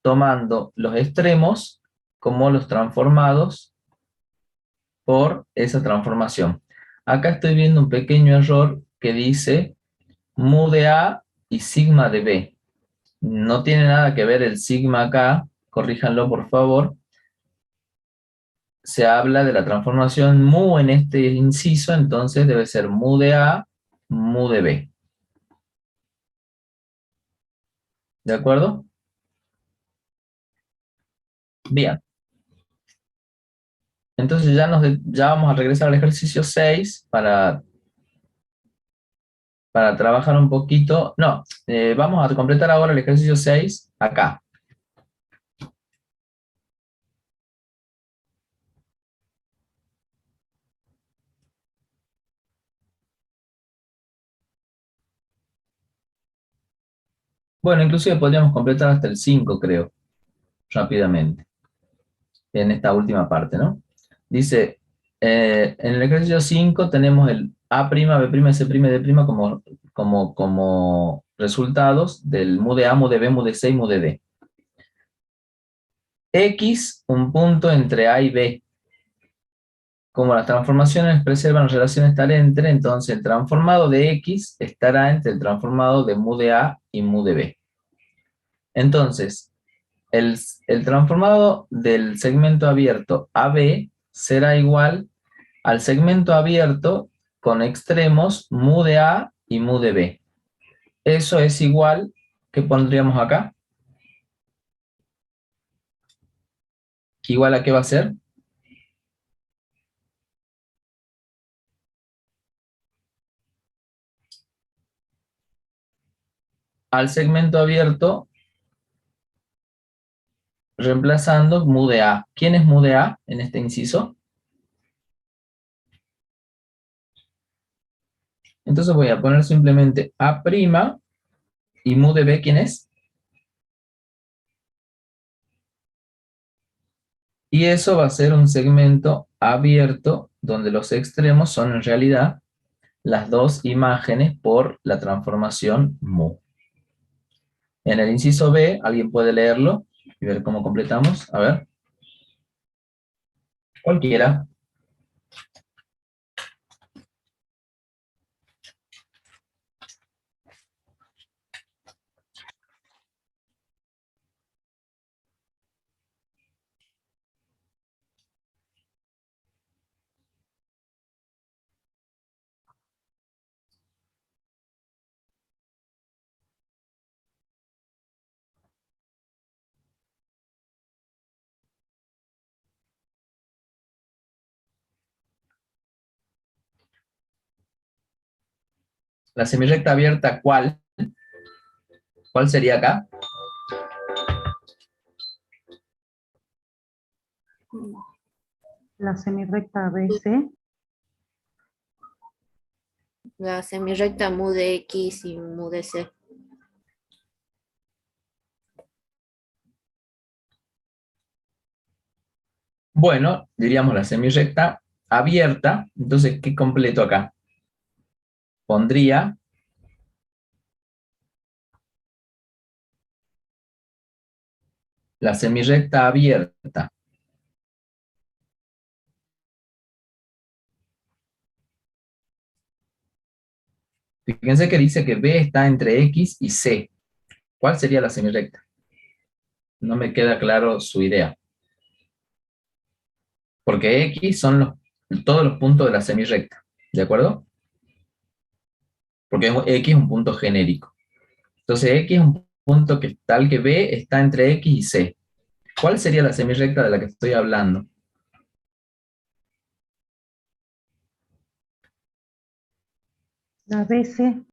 tomando los extremos como los transformados por esa transformación. Acá estoy viendo un pequeño error que dice mu de A y sigma de B. No tiene nada que ver el sigma acá, corríjanlo por favor. Se habla de la transformación mu en este inciso, entonces debe ser mu de A, mu de B. ¿De acuerdo? Bien. Entonces ya vamos a regresar al ejercicio 6 para trabajar un poquito. No, vamos a completar ahora el ejercicio 6 acá. Bueno, inclusive podríamos completar hasta el 5, creo, rápidamente, en esta última parte, ¿no? Dice, en el ejercicio 5 tenemos el A', B', C', D' como resultados del mu de A, mu de B, mu de C y mu de D. X, un punto entre A y B. Como las transformaciones preservan relaciones tal entre, entonces el transformado de X estará entre el transformado de mu de A y mu de B. Entonces, el transformado del segmento abierto AB será igual al segmento abierto con extremos mu de A y mu de B. Eso es igual, ¿qué pondríamos acá? ¿Igual a qué va a ser? Al segmento abierto reemplazando mu de A. ¿Quién es mu de A en este inciso? Entonces voy a poner simplemente A' y mu de B, ¿quién es? Y eso va a ser un segmento abierto donde los extremos son en realidad las dos imágenes por la transformación mu. En el inciso B, ¿alguien puede leerlo y ver cómo completamos? A ver. Cualquiera. La semirrecta abierta, ¿cuál? ¿Cuál sería acá? La semirrecta ABC. La semirrecta mu de X y mu de C. Bueno, diríamos la semirrecta abierta. Entonces, ¿qué completo acá? Pondría la semirrecta abierta. Fíjense que dice que B está entre X y C. ¿Cuál sería la semirrecta? No me queda claro su idea. Porque X son todos los puntos de la semirrecta. ¿De acuerdo? Porque X es un punto genérico. Entonces X es un punto que tal que B está entre X y C. ¿Cuál sería la semirrecta de la que estoy hablando? La BC.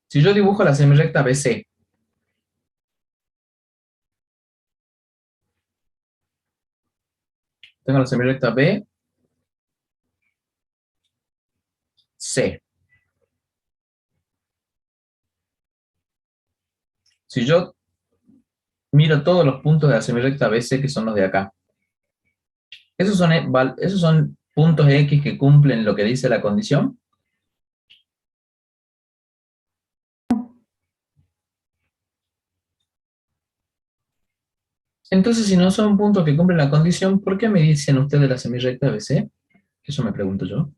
Si yo dibujo la semirrecta BC, tengo la semirrecta B, C. Si yo miro todos los puntos de la semirrecta BC, que son los de acá, esos son puntos X que cumplen lo que dice la condición. Entonces, si no son puntos que cumplen la condición, ¿por qué me dicen ustedes la semirrecta BC? Eso me pregunto yo.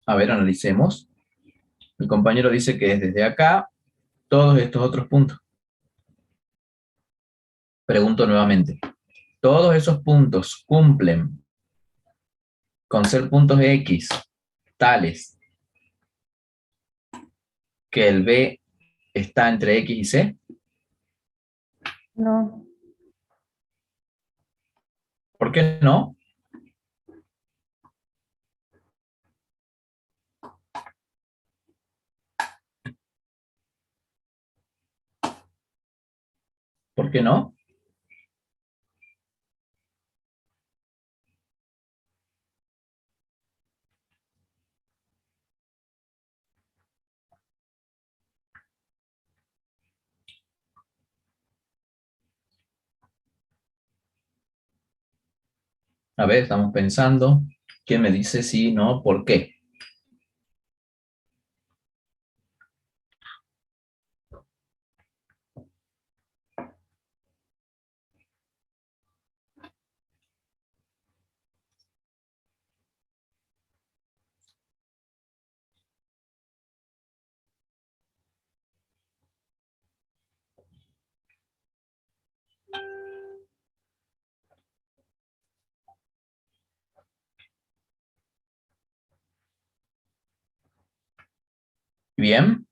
A ver, analicemos. Mi compañero dice que es desde acá todos estos otros puntos. Pregunto nuevamente. ¿Todos esos puntos cumplen con ser puntos X tales que el B está entre X y C? No. ¿Por qué no? que no? A ver, estamos pensando. ¿Quién me dice sí, no, por qué? Bien.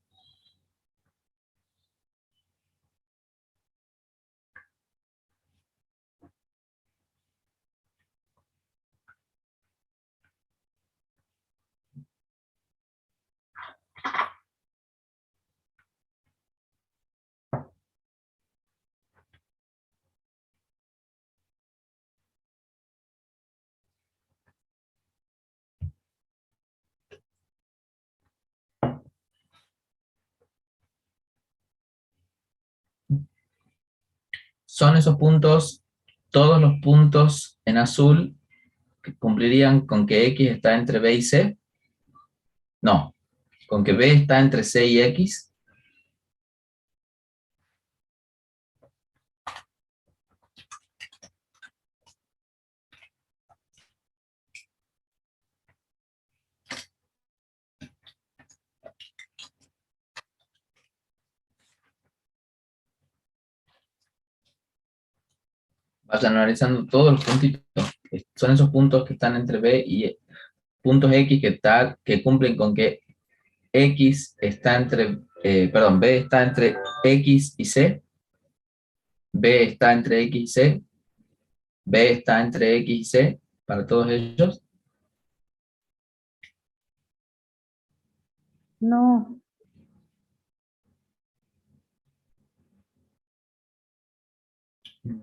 Son esos puntos, todos los puntos en azul que cumplirían con que X está entre B y C. No, con que B está entre C y X. Vayan analizando todos los puntitos. Son esos puntos que están entre B y puntos X que cumplen con que X está entre, perdón, B está entre X y C, B está entre X y C, B está entre X y C, para todos ellos. No,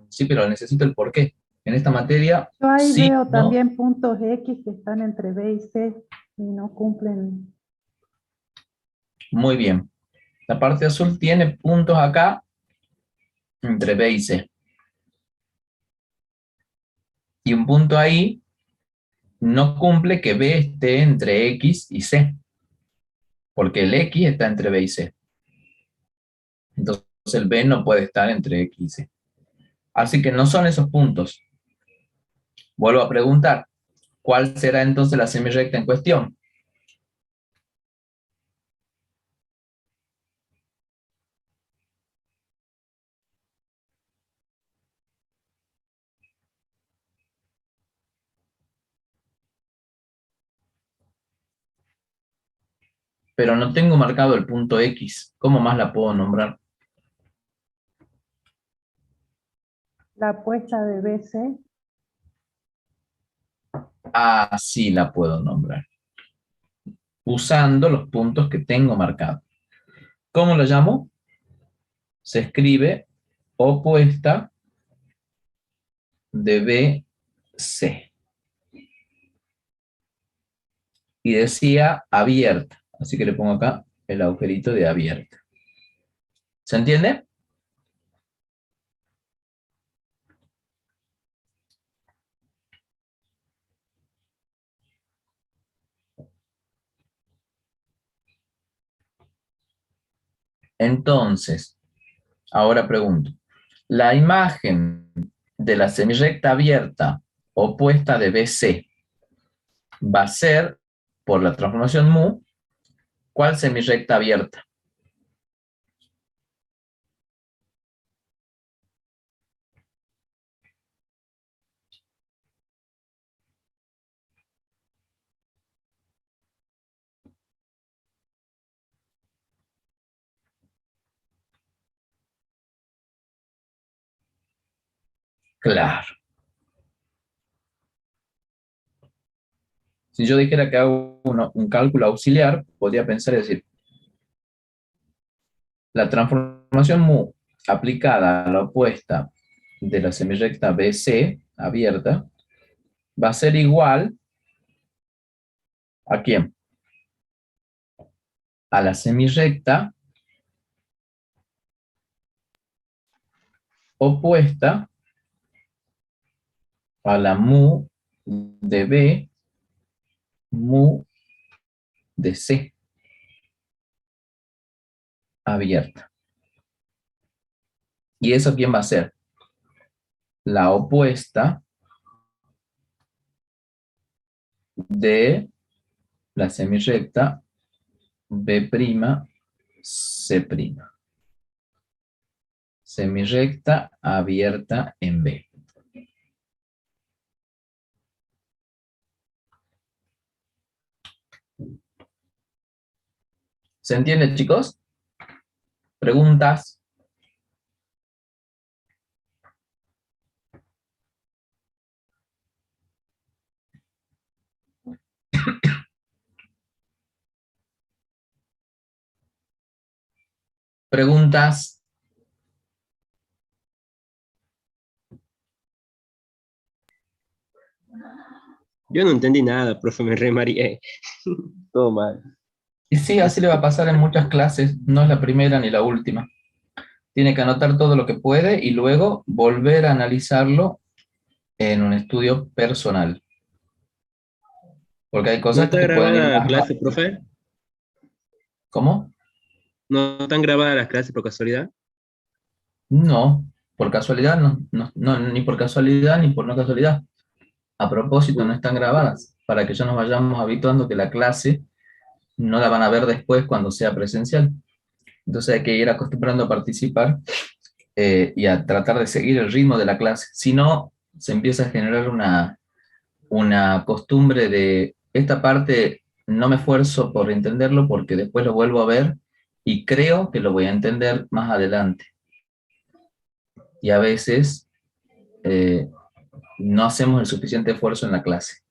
Sí, pero necesito el por qué. En esta materia, yo ahí sí, veo no, también puntos X que están entre B y C y no cumplen. muy bien. La parte azul tiene puntos acá entre B y C. Y un punto ahí no cumple que B esté entre X y C, porque el X está entre B y C. Entonces el B no puede estar entre X y C. Así que no son esos puntos. Vuelvo a preguntar, ¿cuál será entonces la semirrecta en cuestión? Pero no tengo marcado el punto X. ¿Cómo más la puedo nombrar? La apuesta de BC, Ah, sí la puedo nombrar. Usando los puntos que tengo marcados. ¿Cómo lo llamo? Se escribe opuesta de BC. Y decía abierta. Así que le pongo acá el agujerito de abierta. ¿Se entiende? Entonces, ahora pregunto. La imagen de la semirrecta abierta opuesta de BC va a ser, por la transformación mu, ¿cuál semirrecta abierta? Claro. Si yo dijera que hago un cálculo auxiliar, podría pensar y decir, la transformación mu aplicada a la opuesta de la semirrecta BC abierta va a ser igual ¿a quién? A la semirrecta opuesta a la mu de B, mu de C abierta. ¿Y eso quién va a ser? La opuesta de la semirrecta B', C'. Semirrecta abierta en B. ¿Se entiende, chicos? ¿Preguntas? ¿Preguntas? Yo no entendí nada, profe, me remareé. Todo mal. Y sí, así le va a pasar en muchas clases. No es la primera ni la última. Tiene que anotar todo lo que puede y luego volver a analizarlo en un estudio personal. Porque hay ¿No cosas está que pueden ir grabada la más clase, rápido. profe? ¿Cómo? ¿No están grabadas las clases por casualidad? No, por casualidad, ni por casualidad ni por no casualidad. A propósito, no están grabadas, para que ya nos vayamos habituando que la clase no la van a ver después cuando sea presencial. Entonces hay que ir acostumbrando a participar y a tratar de seguir el ritmo de la clase. Si no, se empieza a generar una costumbre de esta parte no me esfuerzo por entenderlo porque después lo vuelvo a ver y creo que lo voy a entender más adelante. Y a veces no hacemos el suficiente esfuerzo en la clase.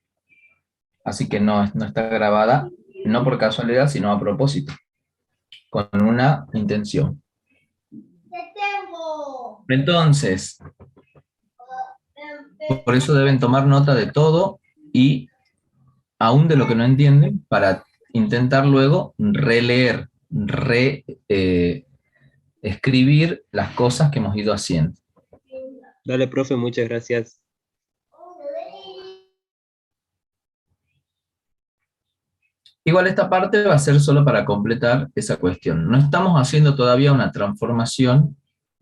Así que no está grabada, no por casualidad, sino a propósito, con una intención. Entonces, por eso deben tomar nota de todo y aún de lo que no entienden para intentar luego releer, escribir las cosas que hemos ido haciendo. Dale, profe, muchas gracias. Igual esta parte va a ser solo para completar esa cuestión. No estamos haciendo todavía una transformación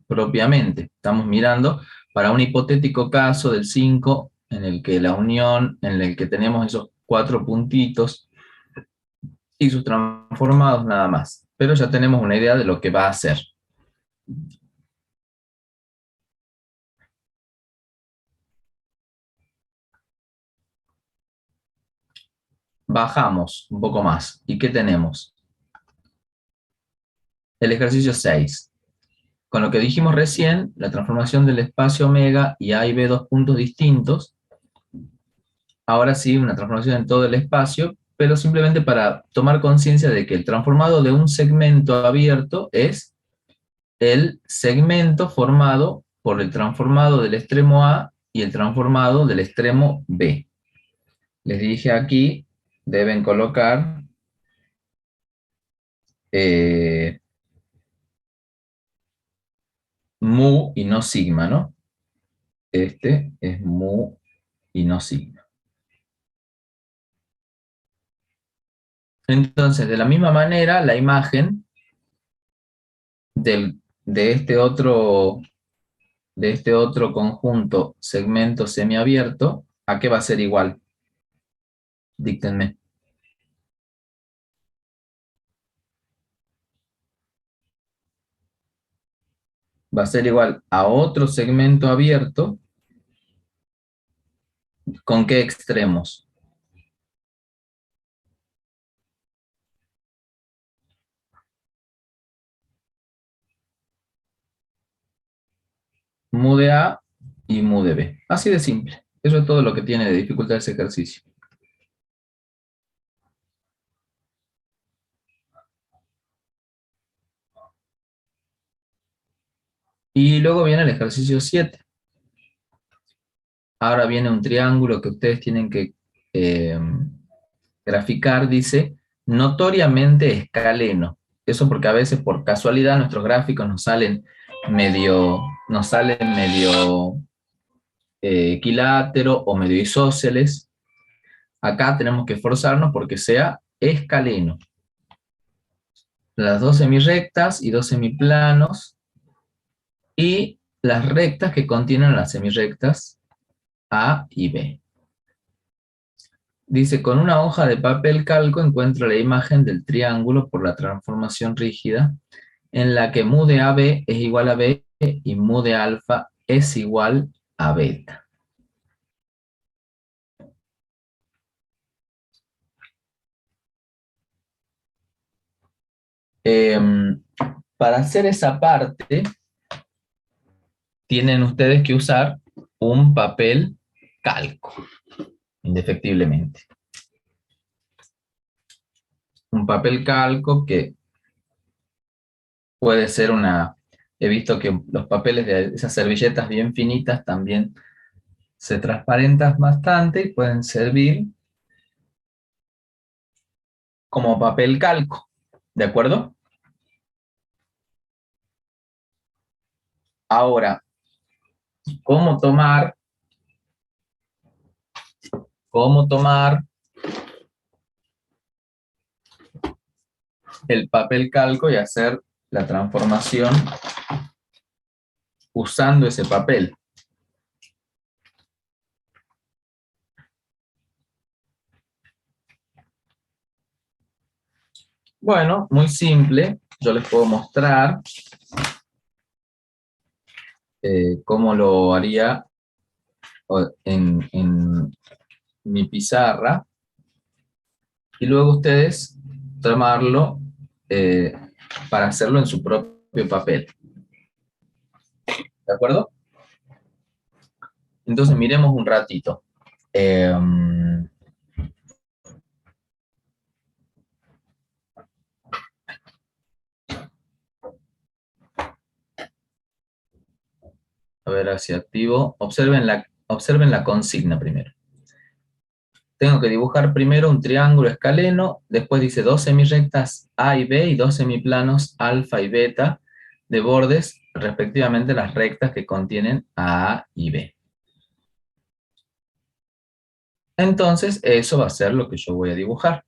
propiamente. Estamos mirando para un hipotético caso del 5 en el que la unión, en el que tenemos esos 4 puntitos y sus transformados nada más. Pero ya tenemos una idea de lo que va a hacer. Bajamos un poco más. ¿Y qué tenemos? El ejercicio 6. Con lo que dijimos recién, la transformación del espacio omega y A y B, dos puntos distintos. Ahora sí, una transformación en todo el espacio, pero simplemente para tomar conciencia de que el transformado de un segmento abierto es el segmento formado por el transformado del extremo A y el transformado del extremo B. Les dije aquí, deben colocar mu y no sigma, ¿no? Este es mu y no sigma. Entonces, de la misma manera, la imagen de este otro conjunto segmento semiabierto, ¿a qué va a ser igual? Díctenme. Va a ser igual a otro segmento abierto, ¿con qué extremos? Mu de A y mu de B. Así de simple. Eso es todo lo que tiene de dificultad ese ejercicio. Y luego viene el ejercicio 7. Ahora viene un triángulo que ustedes tienen que eh, graficar, dice, notoriamente escaleno. Eso porque a veces por casualidad nuestros gráficos nos salen medio equilátero o medio isósceles. Acá tenemos que esforzarnos porque sea escaleno. Las dos semirrectas y dos semiplanos y las rectas que contienen las semirrectas A y B. Dice, con una hoja de papel calco encuentro la imagen del triángulo por la transformación rígida en la que mu de AB es igual a B y mu de alfa es igual a beta. Para hacer esa parte, tienen ustedes que usar un papel calco, indefectiblemente. Un papel calco que puede ser he visto que los papeles de esas servilletas bien finitas también se transparentan bastante y pueden servir como papel calco, ¿de acuerdo? Ahora, ¿cómo tomar el papel calco y hacer la transformación usando ese papel? Bueno, muy simple. Yo les puedo mostrar cómo lo haría en mi pizarra. Y luego ustedes tomarlo para hacerlo en su propio papel. ¿De acuerdo? Entonces miremos un ratito. A ver si activo. Observen la consigna primero. Tengo que dibujar primero un triángulo escaleno, después dice dos semirrectas A y B y dos semiplanos alfa y beta de bordes, respectivamente las rectas que contienen A y B. Entonces, eso va a ser lo que yo voy a dibujar.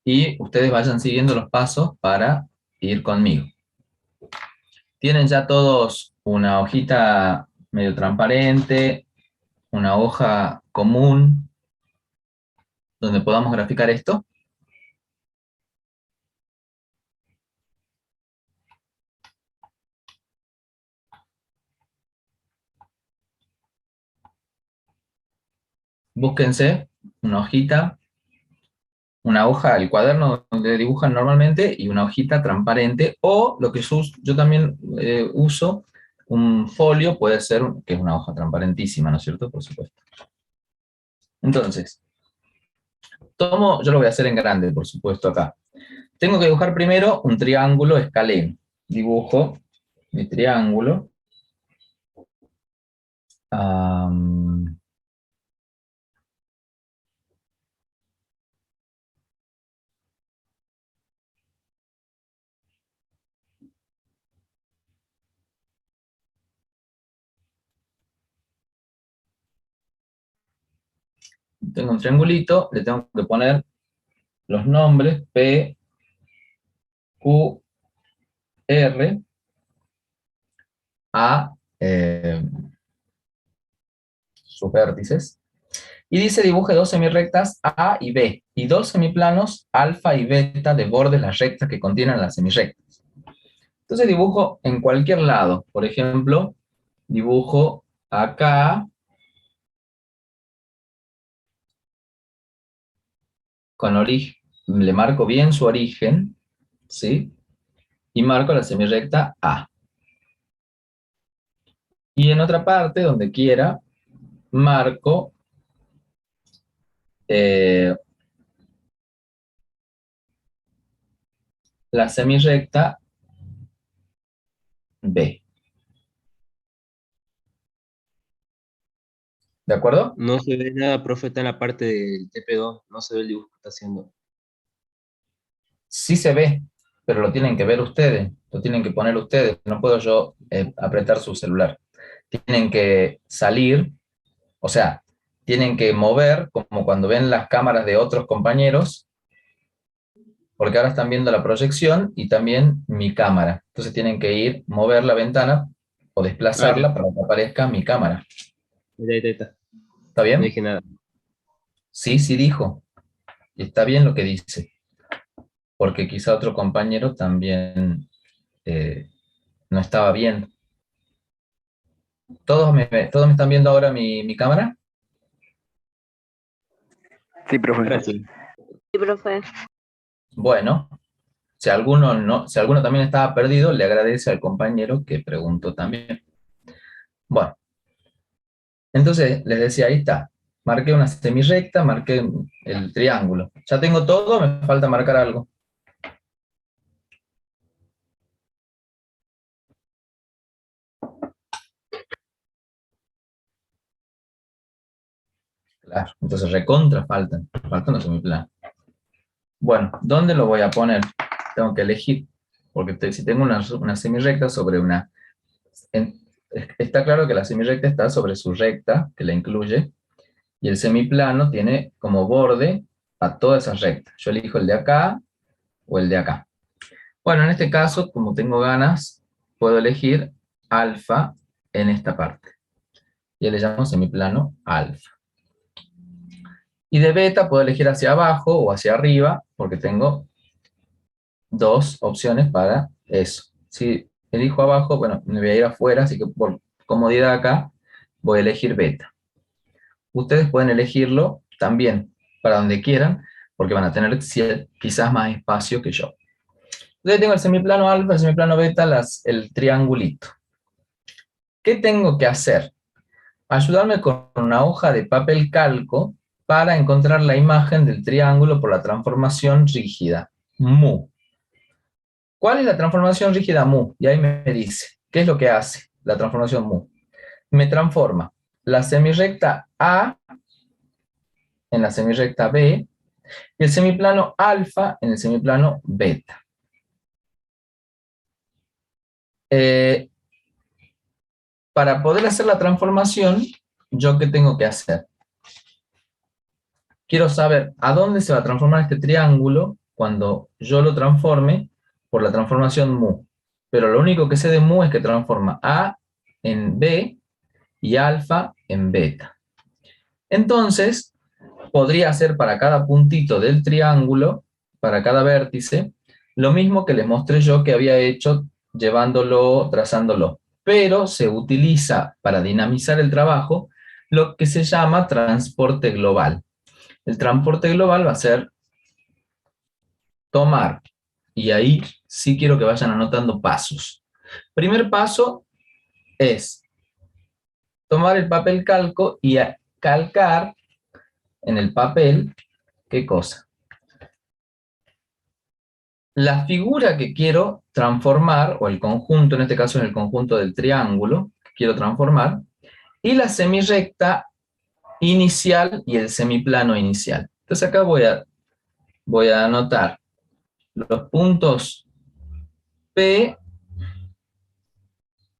Y ustedes vayan siguiendo los pasos para ir conmigo. Tienen ya todos una hojita medio transparente, una hoja común, donde podamos graficar esto. Búsquense una hojita, una hoja, el cuaderno donde dibujan normalmente, y una hojita transparente, o lo que yo también uso, un folio, puede ser, que es una hoja transparentísima, ¿no es cierto? Por supuesto. Entonces, yo lo voy a hacer en grande, por supuesto, acá. Tengo que dibujar primero un triángulo escaleno. Dibujo mi triángulo. Tengo un triangulito, le tengo que poner los nombres P, Q, R, a sus vértices. Y dice dibuje dos semirrectas A y B, y dos semiplanos alfa y beta de bordes las rectas que contienen las semirrectas. Entonces dibujo en cualquier lado. Por ejemplo, dibujo acá, con origen, le marco bien su origen, ¿sí? Y marco la semirrecta A. Y en otra parte, donde quiera, marco la semirrecta B. ¿De acuerdo? No se ve nada, profe, está en la parte del TP2, no se ve el dibujo que está haciendo. Sí se ve, pero lo tienen que ver ustedes, lo tienen que poner ustedes. No puedo yo apretar su celular. Tienen que salir, o sea, tienen que mover, como cuando ven las cámaras de otros compañeros, porque ahora están viendo la proyección y también mi cámara. Entonces tienen que ir, mover la ventana o Ah, ya. desplazarla para que aparezca mi cámara. Ahí está. ¿Está No bien? dije nada. Sí, sí dijo. Y está bien lo que dice. Porque quizá otro compañero también no estaba bien. ¿Todos me están viendo ahora mi cámara? Sí, profe. Ahora sí. Sí, profe. Bueno, si alguno, no, si alguno también estaba perdido, le agradece al compañero que preguntó también. Bueno, entonces les decía, ahí está. Marqué una semirrecta, marqué el triángulo. Ya tengo todo, me falta marcar algo. Claro, entonces recontra faltan los semiplanos. Bueno, ¿dónde lo voy a poner? Tengo que elegir, porque si tengo una semirrecta sobre una... está claro que la semirrecta está sobre su recta, que la incluye, y el semiplano tiene como borde a todas esas rectas. Yo elijo el de acá o el de acá. Bueno, en este caso, como tengo ganas, puedo elegir alfa en esta parte. Y le llamo semiplano alfa. Y de beta puedo elegir hacia abajo o hacia arriba, porque tengo dos opciones para eso. Si elijo abajo, bueno, me voy a ir afuera, así que por comodidad acá voy a elegir beta. Ustedes pueden elegirlo también para donde quieran, porque van a tener quizás más espacio que yo. Entonces tengo el semiplano alfa, el semiplano beta, el triangulito. ¿Qué tengo que hacer? Ayudarme con una hoja de papel calco para encontrar la imagen del triángulo por la transformación rígida, mu. ¿Cuál es la transformación rígida mu? Y ahí me dice, ¿qué es lo que hace la transformación mu? Me transforma la semirrecta A en la semirrecta B y el semiplano alfa en el semiplano beta. Para poder hacer la transformación, ¿yo qué tengo que hacer? Quiero saber a dónde se va a transformar este triángulo cuando yo lo transforme por la transformación mu. Pero lo único que sé de mu es que transforma A en B y alfa en beta. Entonces, podría hacer para cada puntito del triángulo, para cada vértice, lo mismo que les mostré yo que había hecho llevándolo, trazándolo. Pero se utiliza para dinamizar el trabajo lo que se llama transporte global. El transporte global va a ser tomar, y ahí sí quiero que vayan anotando pasos. Primer paso es tomar el papel calco y calcar en el papel, ¿qué cosa? La figura que quiero transformar, o el conjunto, en este caso es el conjunto del triángulo que quiero transformar, y la semirrecta inicial y el semiplano inicial. Entonces acá voy a anotar los puntos P,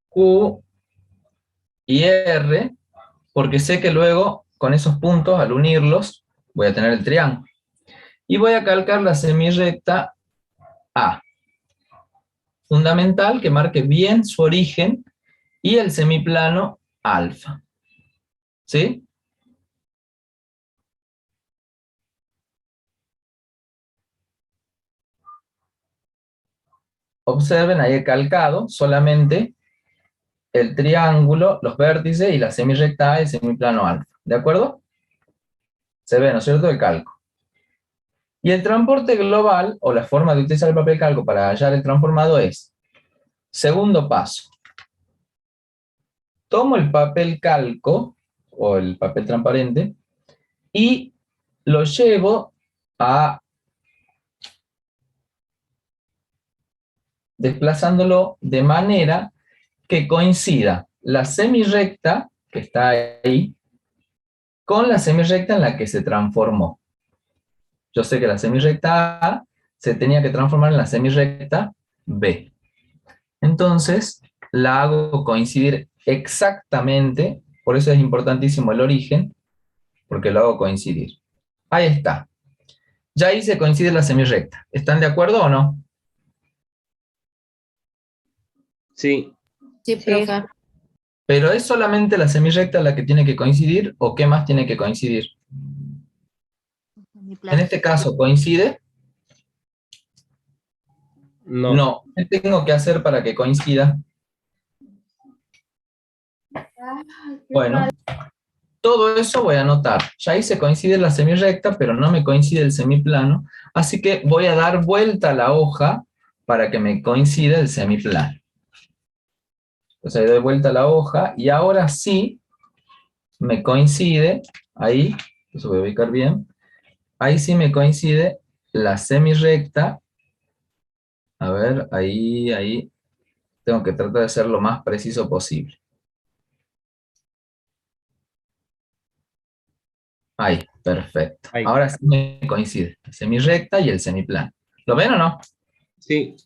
Q y R, porque sé que luego con esos puntos, al unirlos, voy a tener el triángulo. Y voy a calcar la semirrecta A. Fundamental que marque bien su origen y el semiplano alfa. ¿Sí? Observen, ahí he calcado solamente el triángulo, los vértices y la semirrecta A y el semiplano alfa. ¿De acuerdo? Se ve, ¿no es cierto?, el calco. Y el transporte global, o la forma de utilizar el papel calco para hallar el transformado es, segundo paso, tomo el papel calco o el papel transparente y lo llevo a desplazándolo de manera que coincida la semirrecta que está ahí con la semirrecta en la que se transformó. Yo sé que la semirrecta A se tenía que transformar en la semirrecta B. Entonces, la hago coincidir exactamente, por eso es importantísimo el origen, porque lo hago coincidir. Ahí está. Ya hice coincide la semirrecta. ¿Están de acuerdo o no? Sí, Sí, profe. ¿Pero es solamente la semirrecta la que tiene que coincidir o qué más tiene que coincidir? En este caso, ¿coincide? no. No. ¿Qué tengo que hacer para que coincida? Bueno, todo eso voy a anotar. Ya hice coincide la semirrecta, pero no me coincide el semiplano, así que voy a dar vuelta a la hoja para que me coincida el semiplano. Entonces ahí doy vuelta a la hoja y ahora sí me coincide, ahí, eso voy a ubicar bien, ahí sí me coincide la semirrecta. A ver, ahí, tengo que tratar de ser lo más preciso posible. Ahí, perfecto. Ahí. Ahora sí me coincide la semirrecta y el semiplano. ¿Lo ven o no? Sí,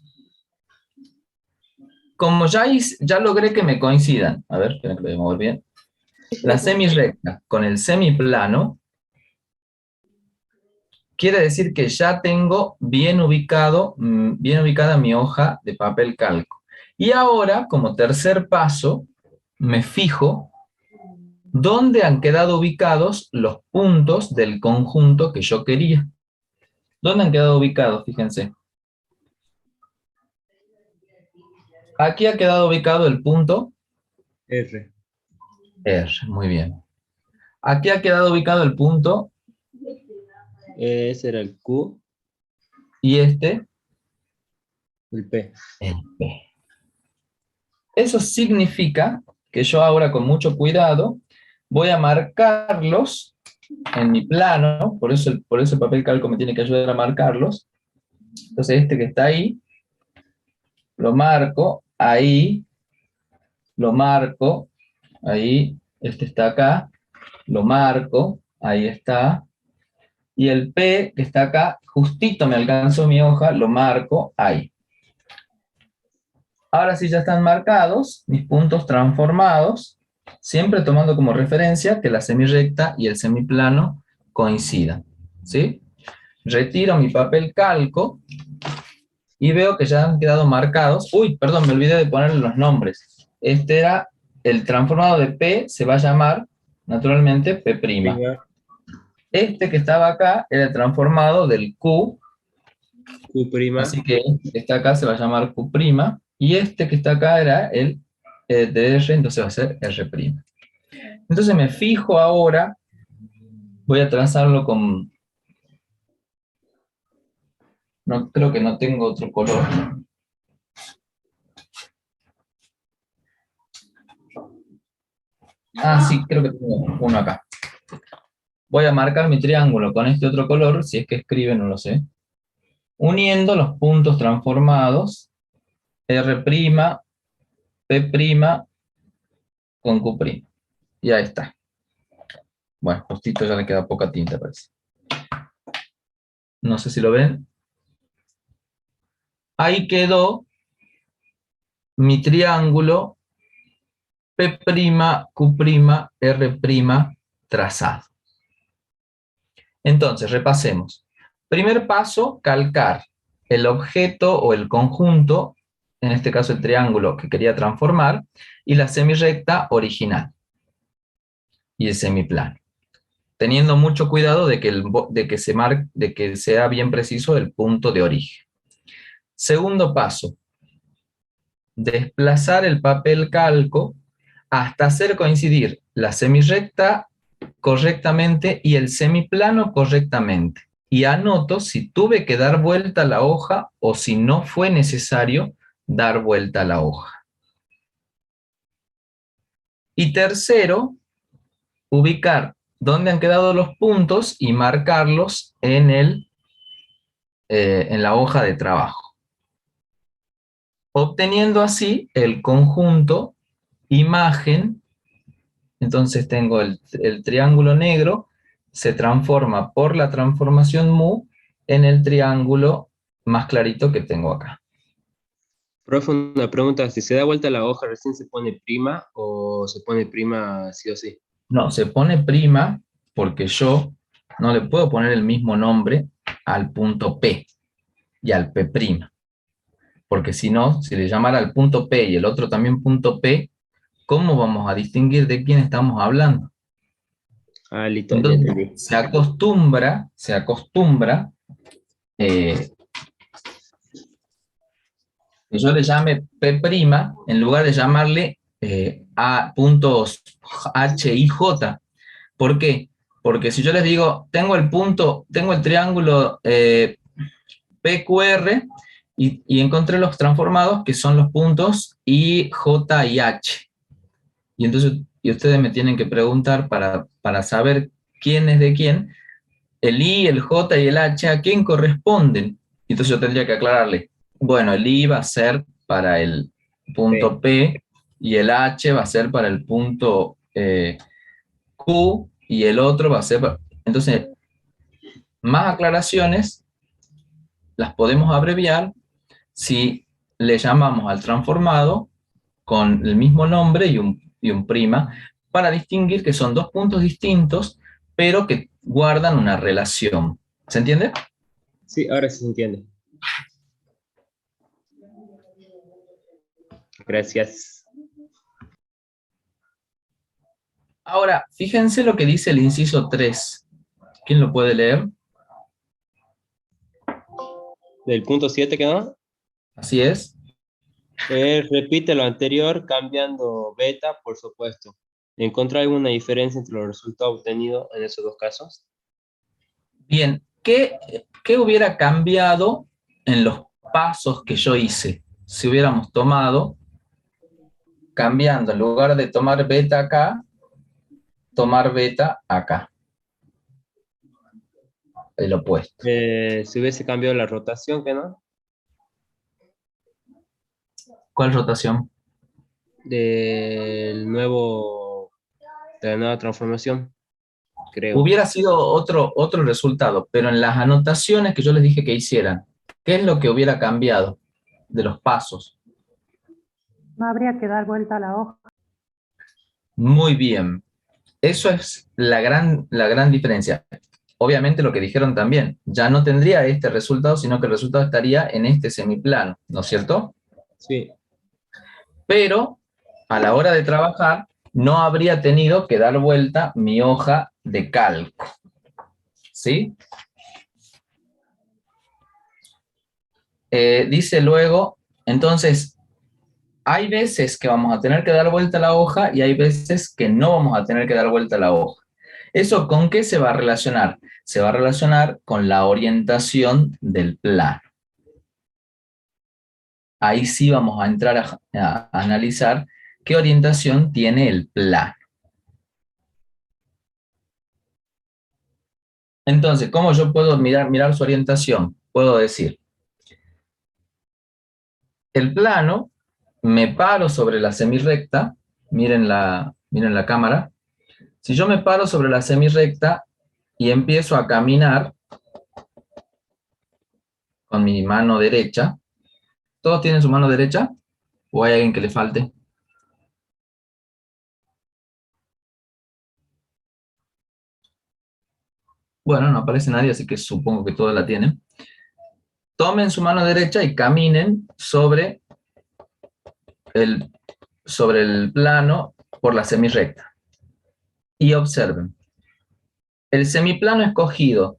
Como ya logré que me coincidan, a ver, esperen que lo voy a mover bien, la semirrecta con el semiplano, quiere decir que ya tengo bien ubicada mi hoja de papel calco. Y ahora, como tercer paso, me fijo dónde han quedado ubicados los puntos del conjunto que yo quería. ¿Dónde han quedado ubicados? Fíjense. Aquí ha quedado ubicado el punto R. R, muy bien. Aquí ha quedado ubicado el punto Ese era el Q, y este, el P. el P. Eso significa que yo ahora con mucho cuidado voy a marcarlos en mi plano, por eso el papel calco me tiene que ayudar a marcarlos. Entonces este que está ahí, lo marco, ahí, lo marco, ahí, este está acá, lo marco, ahí está, y el P que está acá, justito me alcanzó mi hoja, lo marco ahí. Ahora sí ya están marcados mis puntos transformados, siempre tomando como referencia que la semirrecta y el semiplano coincidan, ¿sí? Retiro mi papel calco y veo que ya han quedado marcados. Uy, perdón, me olvidé de ponerle los nombres. Este era el transformado de P, se va a llamar naturalmente P'. Prima, Este que estaba acá era el transformado del Q, Q prima, así que este que está acá se va a llamar Q', y este que está acá era el de R, entonces va a ser R'. Entonces me fijo ahora, voy a trazarlo con... No, creo que no tengo otro color. Ah, sí, creo que tengo uno acá. Voy a marcar mi triángulo con este otro color, si es que escribe, no lo sé. Uniendo los puntos transformados R', P' con Q'. Y ahí está. Bueno, justito ya le queda poca tinta, parece. No sé si lo ven. Ahí quedó mi triángulo P', Q', R' trazado. Entonces, repasemos. Primer paso, calcar el objeto o el conjunto, en este caso el triángulo que quería transformar, y la semirrecta original y el semiplano, teniendo mucho cuidado de que sea bien preciso el punto de origen. Segundo paso, desplazar el papel calco hasta hacer coincidir la semirrecta correctamente y el semiplano correctamente. Y anoto si tuve que dar vuelta a la hoja o si no fue necesario dar vuelta a la hoja. Y tercero, ubicar dónde han quedado los puntos y marcarlos en la hoja de trabajo, obteniendo así el conjunto imagen. Entonces tengo el triángulo negro, se transforma por la transformación mu en el triángulo más clarito que tengo acá. Profe, una pregunta, si se da vuelta la hoja, ¿recién se pone prima o se pone prima sí o sí? No, se pone prima porque yo no le puedo poner el mismo nombre al punto P y al P'. Porque si no, si le llamara al punto P y el otro también punto P, ¿cómo vamos a distinguir de quién estamos hablando? Ah, listo, ya Entonces, entendí. se acostumbra que yo le llame P', en lugar de llamarle a puntos H y J. ¿Por qué? Porque si yo les digo, tengo el triángulo PQR y encontré los transformados que son los puntos I, J y H. Y entonces, y ustedes me tienen que preguntar para saber quién es de quién, el I, el J y el H, ¿a quién corresponden? Entonces yo tendría que aclararle, bueno, el I va a ser para el punto P y el H va a ser para el punto Q y el otro va a ser para... Entonces, más aclaraciones las podemos abreviar si le llamamos al transformado con el mismo nombre y un prima, para distinguir que son dos puntos distintos, pero que guardan una relación. ¿Se entiende? Sí, ahora sí se entiende. Gracias. Ahora, fíjense lo que dice el inciso 3. ¿Quién lo puede leer? Del punto 7 quedó. Así es. Repite lo anterior cambiando beta por supuesto. ¿Encontró alguna diferencia entre los resultados obtenidos en esos dos casos? Bien, ¿qué hubiera cambiado en los pasos que yo hice? Si hubiéramos tomado, cambiando, en lugar de tomar beta acá, tomar beta acá. El opuesto. Si hubiese cambiado la rotación, ¿qué no? ¿Cuál rotación? Del nuevo, de la nueva transformación, creo. Hubiera sido otro resultado, pero en las anotaciones que yo les dije que hicieran, ¿qué es lo que hubiera cambiado de los pasos? No habría que dar vuelta a la hoja. Muy bien. Eso es la gran diferencia. Obviamente lo que dijeron también, ya no tendría este resultado, sino que el resultado estaría en este semiplano, ¿no es cierto? Sí. Pero a la hora de trabajar, no habría tenido que dar vuelta mi hoja de cálculo. ¿Sí? Dice luego, entonces, hay veces que vamos a tener que dar vuelta a la hoja y hay veces que no vamos a tener que dar vuelta a la hoja. ¿Eso con qué se va a relacionar? Se va a relacionar con la orientación del plano. Ahí sí vamos a entrar a analizar qué orientación tiene el plano. Entonces, ¿cómo yo puedo mirar su orientación? Puedo decir, el plano, me paro sobre la semirrecta, miren la cámara. Si yo me paro sobre la semirrecta y empiezo a caminar con mi mano derecha, ¿todos tienen su mano derecha? ¿O hay alguien que le falte? Bueno, no aparece nadie, así que supongo que todos la tienen. Tomen su mano derecha y caminen el, sobre el plano por la semirrecta. Y observen. El semiplano escogido,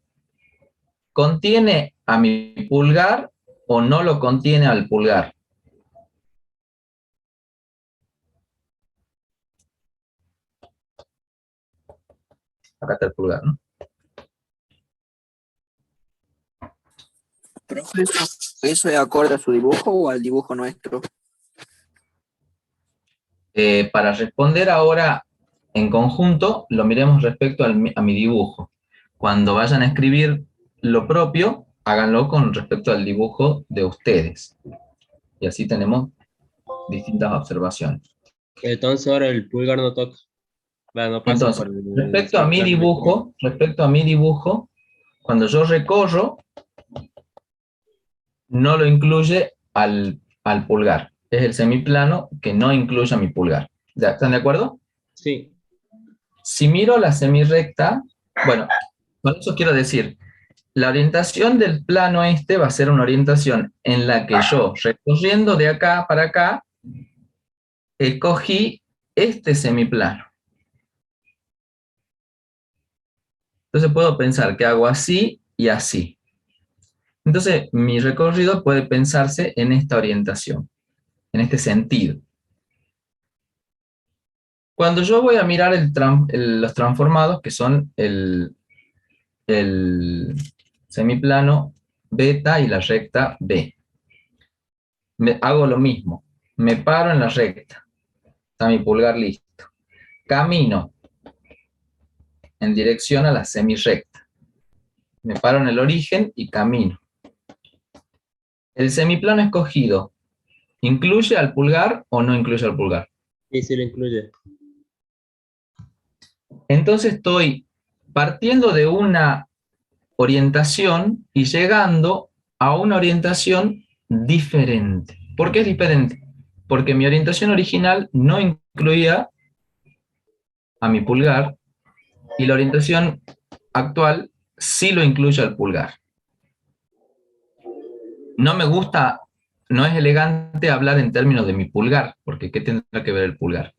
¿contiene a mi pulgar o no lo contiene al pulgar? Acá está el pulgar, ¿no? Profe, ¿eso es acorde a su dibujo o al dibujo nuestro? Para responder ahora en conjunto, lo miremos respecto a mi dibujo. Cuando vayan a escribir lo propio, háganlo con respecto al dibujo de ustedes. Y así tenemos distintas observaciones. Entonces ahora el pulgar no toca. Va, no pasa Entonces, por el respecto a mi dibujo, cuando yo recorro, no lo incluye al pulgar. Es el semiplano que no incluye a mi pulgar. ¿Ya están de acuerdo? Sí. Si miro la semirrecta, bueno, con eso quiero decir, la orientación del plano este va a ser una orientación en la que yo, recorriendo de acá para acá, escogí este semiplano. Entonces puedo pensar que hago así y así. Entonces mi recorrido puede pensarse en esta orientación, en este sentido. Cuando yo voy a mirar los transformados, que son el semiplano beta y la recta B, hago lo mismo. Me paro en la recta. Está mi pulgar listo. Camino en dirección a la semirrecta. Me paro en el origen y camino. El semiplano escogido, ¿incluye al pulgar o no incluye al pulgar? Sí, sí lo incluye. Entonces estoy partiendo de una orientación y llegando a una orientación diferente. ¿Por qué es diferente? Porque mi orientación original no incluía a mi pulgar y la orientación actual sí lo incluye al pulgar. No me gusta, no es elegante hablar en términos de mi pulgar, porque ¿qué tendrá que ver el pulgar?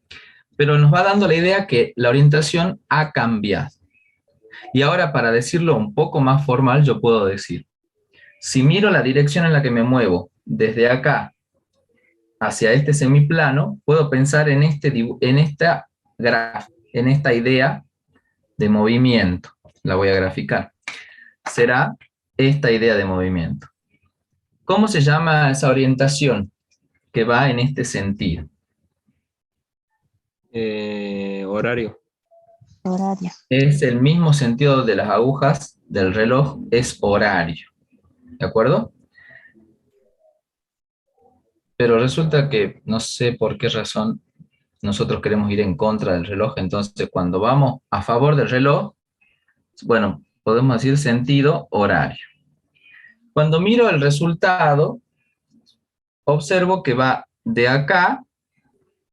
Pero nos va dando la idea que la orientación ha cambiado. Y ahora, para decirlo un poco más formal, yo puedo decir, si miro la dirección en la que me muevo, desde acá hacia este semiplano, puedo pensar en esta idea de movimiento. La voy a graficar. Será esta idea de movimiento. ¿Cómo se llama esa orientación que va en este sentido? Horario. Horario. Es el mismo sentido de las agujas del reloj, es horario. ¿De acuerdo? Pero resulta que no sé por qué razón nosotros queremos ir en contra del reloj. Entonces, cuando vamos a favor del reloj, bueno, podemos decir sentido horario. Cuando miro el resultado, observo que va de acá,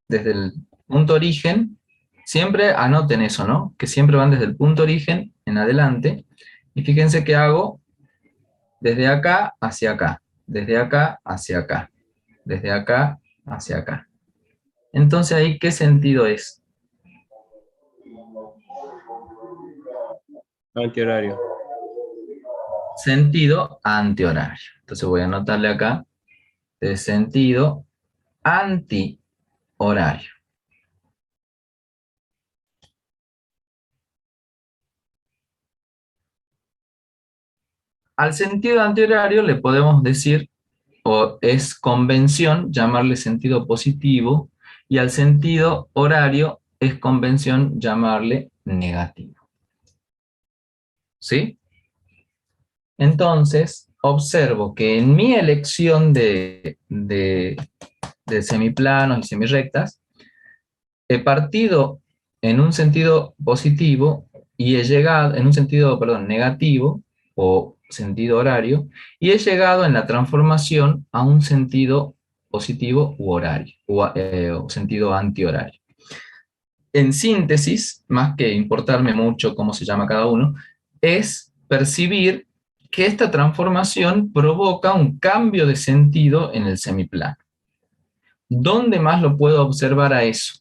desde el punto origen, siempre anoten eso, ¿no? Que siempre van desde el punto origen en adelante. Y fíjense que hago desde acá hacia acá, desde acá hacia acá, desde acá hacia acá. Entonces ahí, ¿qué sentido es? Antihorario. Sentido antihorario. Entonces voy a anotarle acá de sentido antihorario. Al sentido antihorario le podemos decir, o es convención llamarle sentido positivo, y al sentido horario es convención llamarle negativo. ¿Sí? Entonces, observo que en mi elección de semiplanos y semirrectas, he partido en un sentido positivo y he llegado, en un sentido, perdón, negativo o sentido horario, y he llegado en la transformación a un sentido positivo u horario, o sentido antihorario. En síntesis, más que importarme mucho cómo se llama cada uno, es percibir que esta transformación provoca un cambio de sentido en el semiplano. ¿Dónde más lo puedo observar a eso?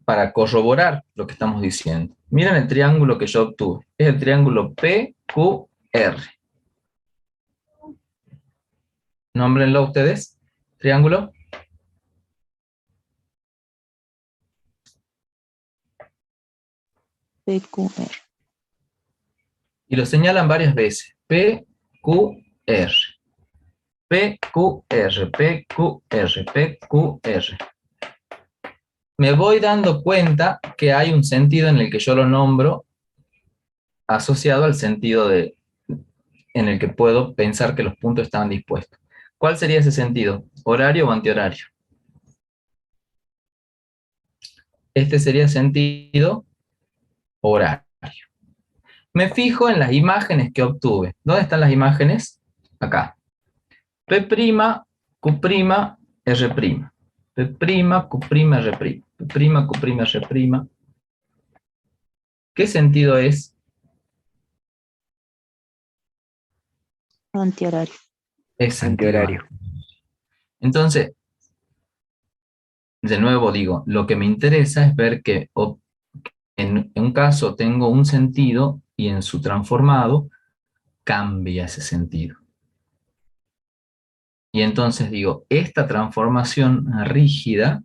Para corroborar lo que estamos diciendo. Miren el triángulo que yo obtuve. Es el triángulo PQR. Nómbrenlo ustedes. Triángulo. PQR. Y lo señalan varias veces. PQR. PQR, PQR, PQR. Me voy dando cuenta que hay un sentido en el que yo lo nombro asociado al sentido en el que puedo pensar que los puntos estaban dispuestos. ¿Cuál sería ese sentido? ¿Horario o antihorario? Este sería sentido horario. Me fijo en las imágenes que obtuve. ¿Dónde están las imágenes? Acá. P', Q', R'. P', Q', R'. P', Q', R'. ¿Qué sentido es? Antihorario. Es sentido Antihorario. horario. Entonces, de nuevo digo, lo que me interesa es ver que en un caso tengo un sentido y en su transformado cambia ese sentido. Y entonces digo, esta transformación rígida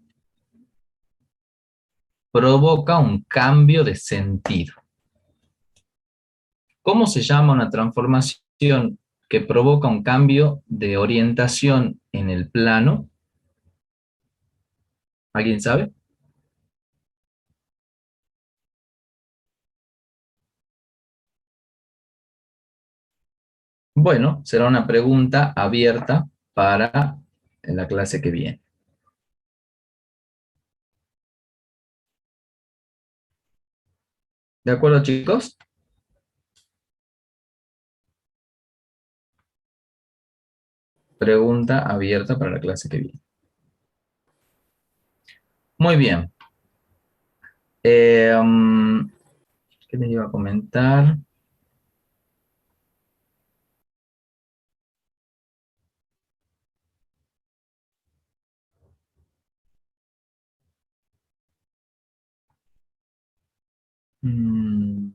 provoca un cambio de sentido. ¿Cómo se llama una transformación que provoca un cambio de orientación en el plano? ¿Alguien sabe? Bueno, será una pregunta abierta para la clase que viene. ¿De acuerdo, chicos? Pregunta abierta para la clase que viene. Muy bien. ¿Qué les iba a comentar? Mm,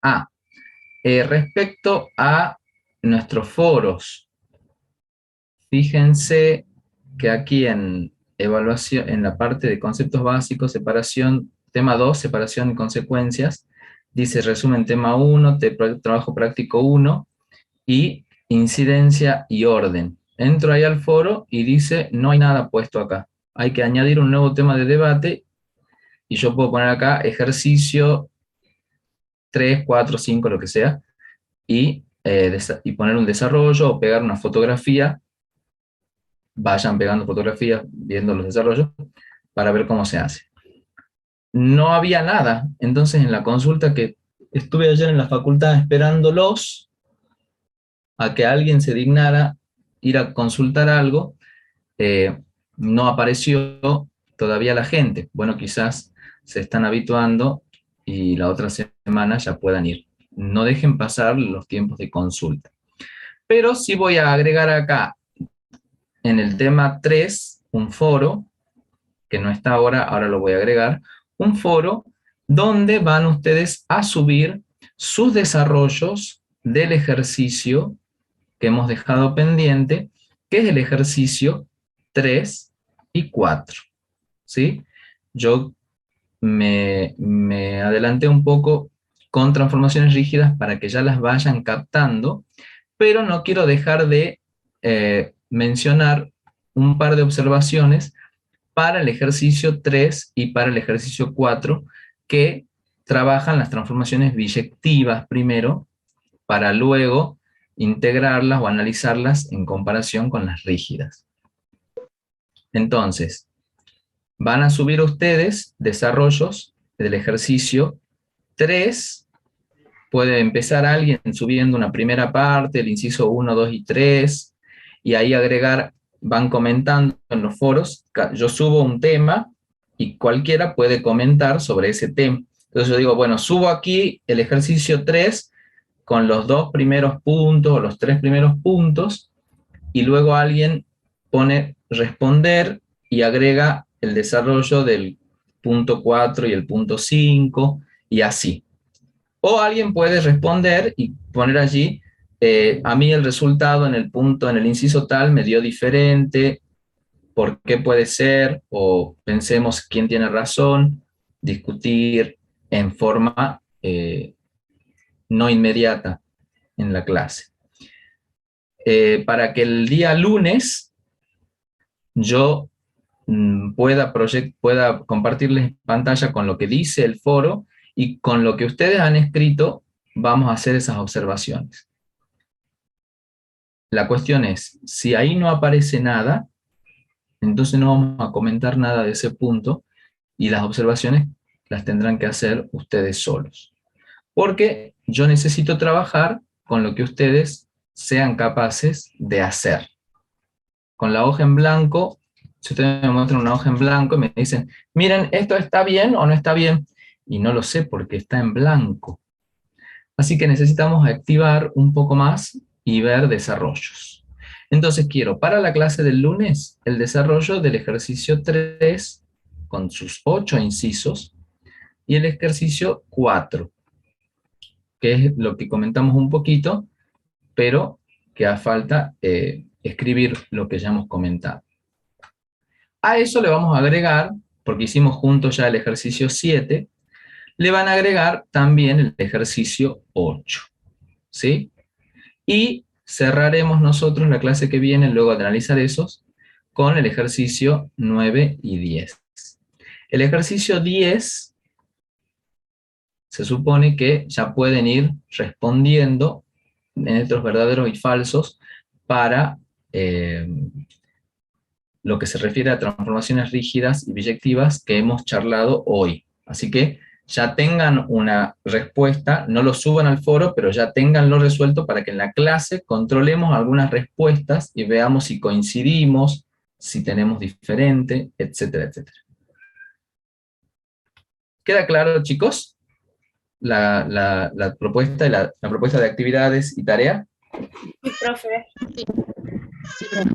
Ah, respecto a nuestros foros, fíjense que aquí en evaluación, en la parte de conceptos básicos, separación, tema 2, separación y consecuencias, dice resumen tema 1, trabajo práctico 1 y incidencia y orden. Entro ahí al foro y dice no hay nada puesto acá. Hay que añadir un nuevo tema de debate y yo puedo poner acá ejercicio 3, 4, 5, lo que sea, y poner un desarrollo o pegar una fotografía. Vayan pegando fotografías, viendo los desarrollos, para ver cómo se hace. No había nada, entonces en la consulta que estuve ayer en la facultad esperándolos a que alguien se dignara ir a consultar algo, no apareció todavía la gente. Bueno, quizás se están habituando y la otra semana ya puedan ir. No dejen pasar los tiempos de consulta. Pero sí voy a agregar acá, en el tema 3, un foro, que no está ahora lo voy a agregar, un foro donde van ustedes a subir sus desarrollos del ejercicio que hemos dejado pendiente, que es el ejercicio 3 y 4. ¿Sí? Yo me adelanté un poco con transformaciones rígidas para que ya las vayan captando, pero no quiero dejar de mencionar un par de observaciones para el ejercicio 3 y para el ejercicio 4, que trabajan las transformaciones biyectivas primero, para luego integrarlas o analizarlas en comparación con las rígidas. Entonces, van a subir ustedes desarrollos del ejercicio 3. Puede empezar alguien subiendo una primera parte, el inciso 1, 2 y 3, y ahí agregar, van comentando en los foros. Yo subo un tema y cualquiera puede comentar sobre ese tema. Entonces yo digo, bueno, subo aquí el ejercicio 3 con los 2 primeros puntos o los 3 primeros puntos, y luego alguien pone responder y agrega el desarrollo del punto 4 y el punto 5, y así. O alguien puede responder y poner allí, a mí el resultado en el punto, en el inciso tal, me dio diferente, ¿por qué puede ser? O pensemos quién tiene razón. discutir en forma no inmediata en la clase. Para que el día lunes yo pueda compartirles pantalla con lo que dice el foro y con lo que ustedes han escrito, vamos a hacer esas observaciones. La cuestión es, si ahí no aparece nada, entonces no vamos a comentar nada de ese punto y las observaciones las tendrán que hacer ustedes solos. Porque yo necesito trabajar con lo que ustedes sean capaces de hacer. Con la hoja en blanco, si ustedes me muestran una hoja en blanco y me dicen, miren, ¿esto está bien o no está bien? Y no lo sé porque está en blanco. Así que necesitamos activar un poco más y ver desarrollos. Entonces quiero para la clase del lunes el desarrollo del ejercicio 3 con sus 8 incisos y el ejercicio 4, que es lo que comentamos un poquito, pero que hace falta escribir lo que ya hemos comentado. A eso le vamos a agregar, porque hicimos juntos ya el ejercicio 7, le van a agregar también el ejercicio 8, ¿sí? Y cerraremos nosotros la clase que viene, luego de analizar esos, con el ejercicio 9 y 10. El ejercicio 10 se supone que ya pueden ir respondiendo en estos verdaderos y falsos para lo que se refiere a transformaciones rígidas y biyectivas que hemos charlado hoy. Así que ya tengan una respuesta, no lo suban al foro, pero ya tenganlo resuelto para que en la clase controlemos algunas respuestas y veamos si coincidimos, si tenemos diferente, etcétera, etcétera. ¿Queda claro, chicos? La propuesta, la propuesta de actividades y tarea. Sí, profe.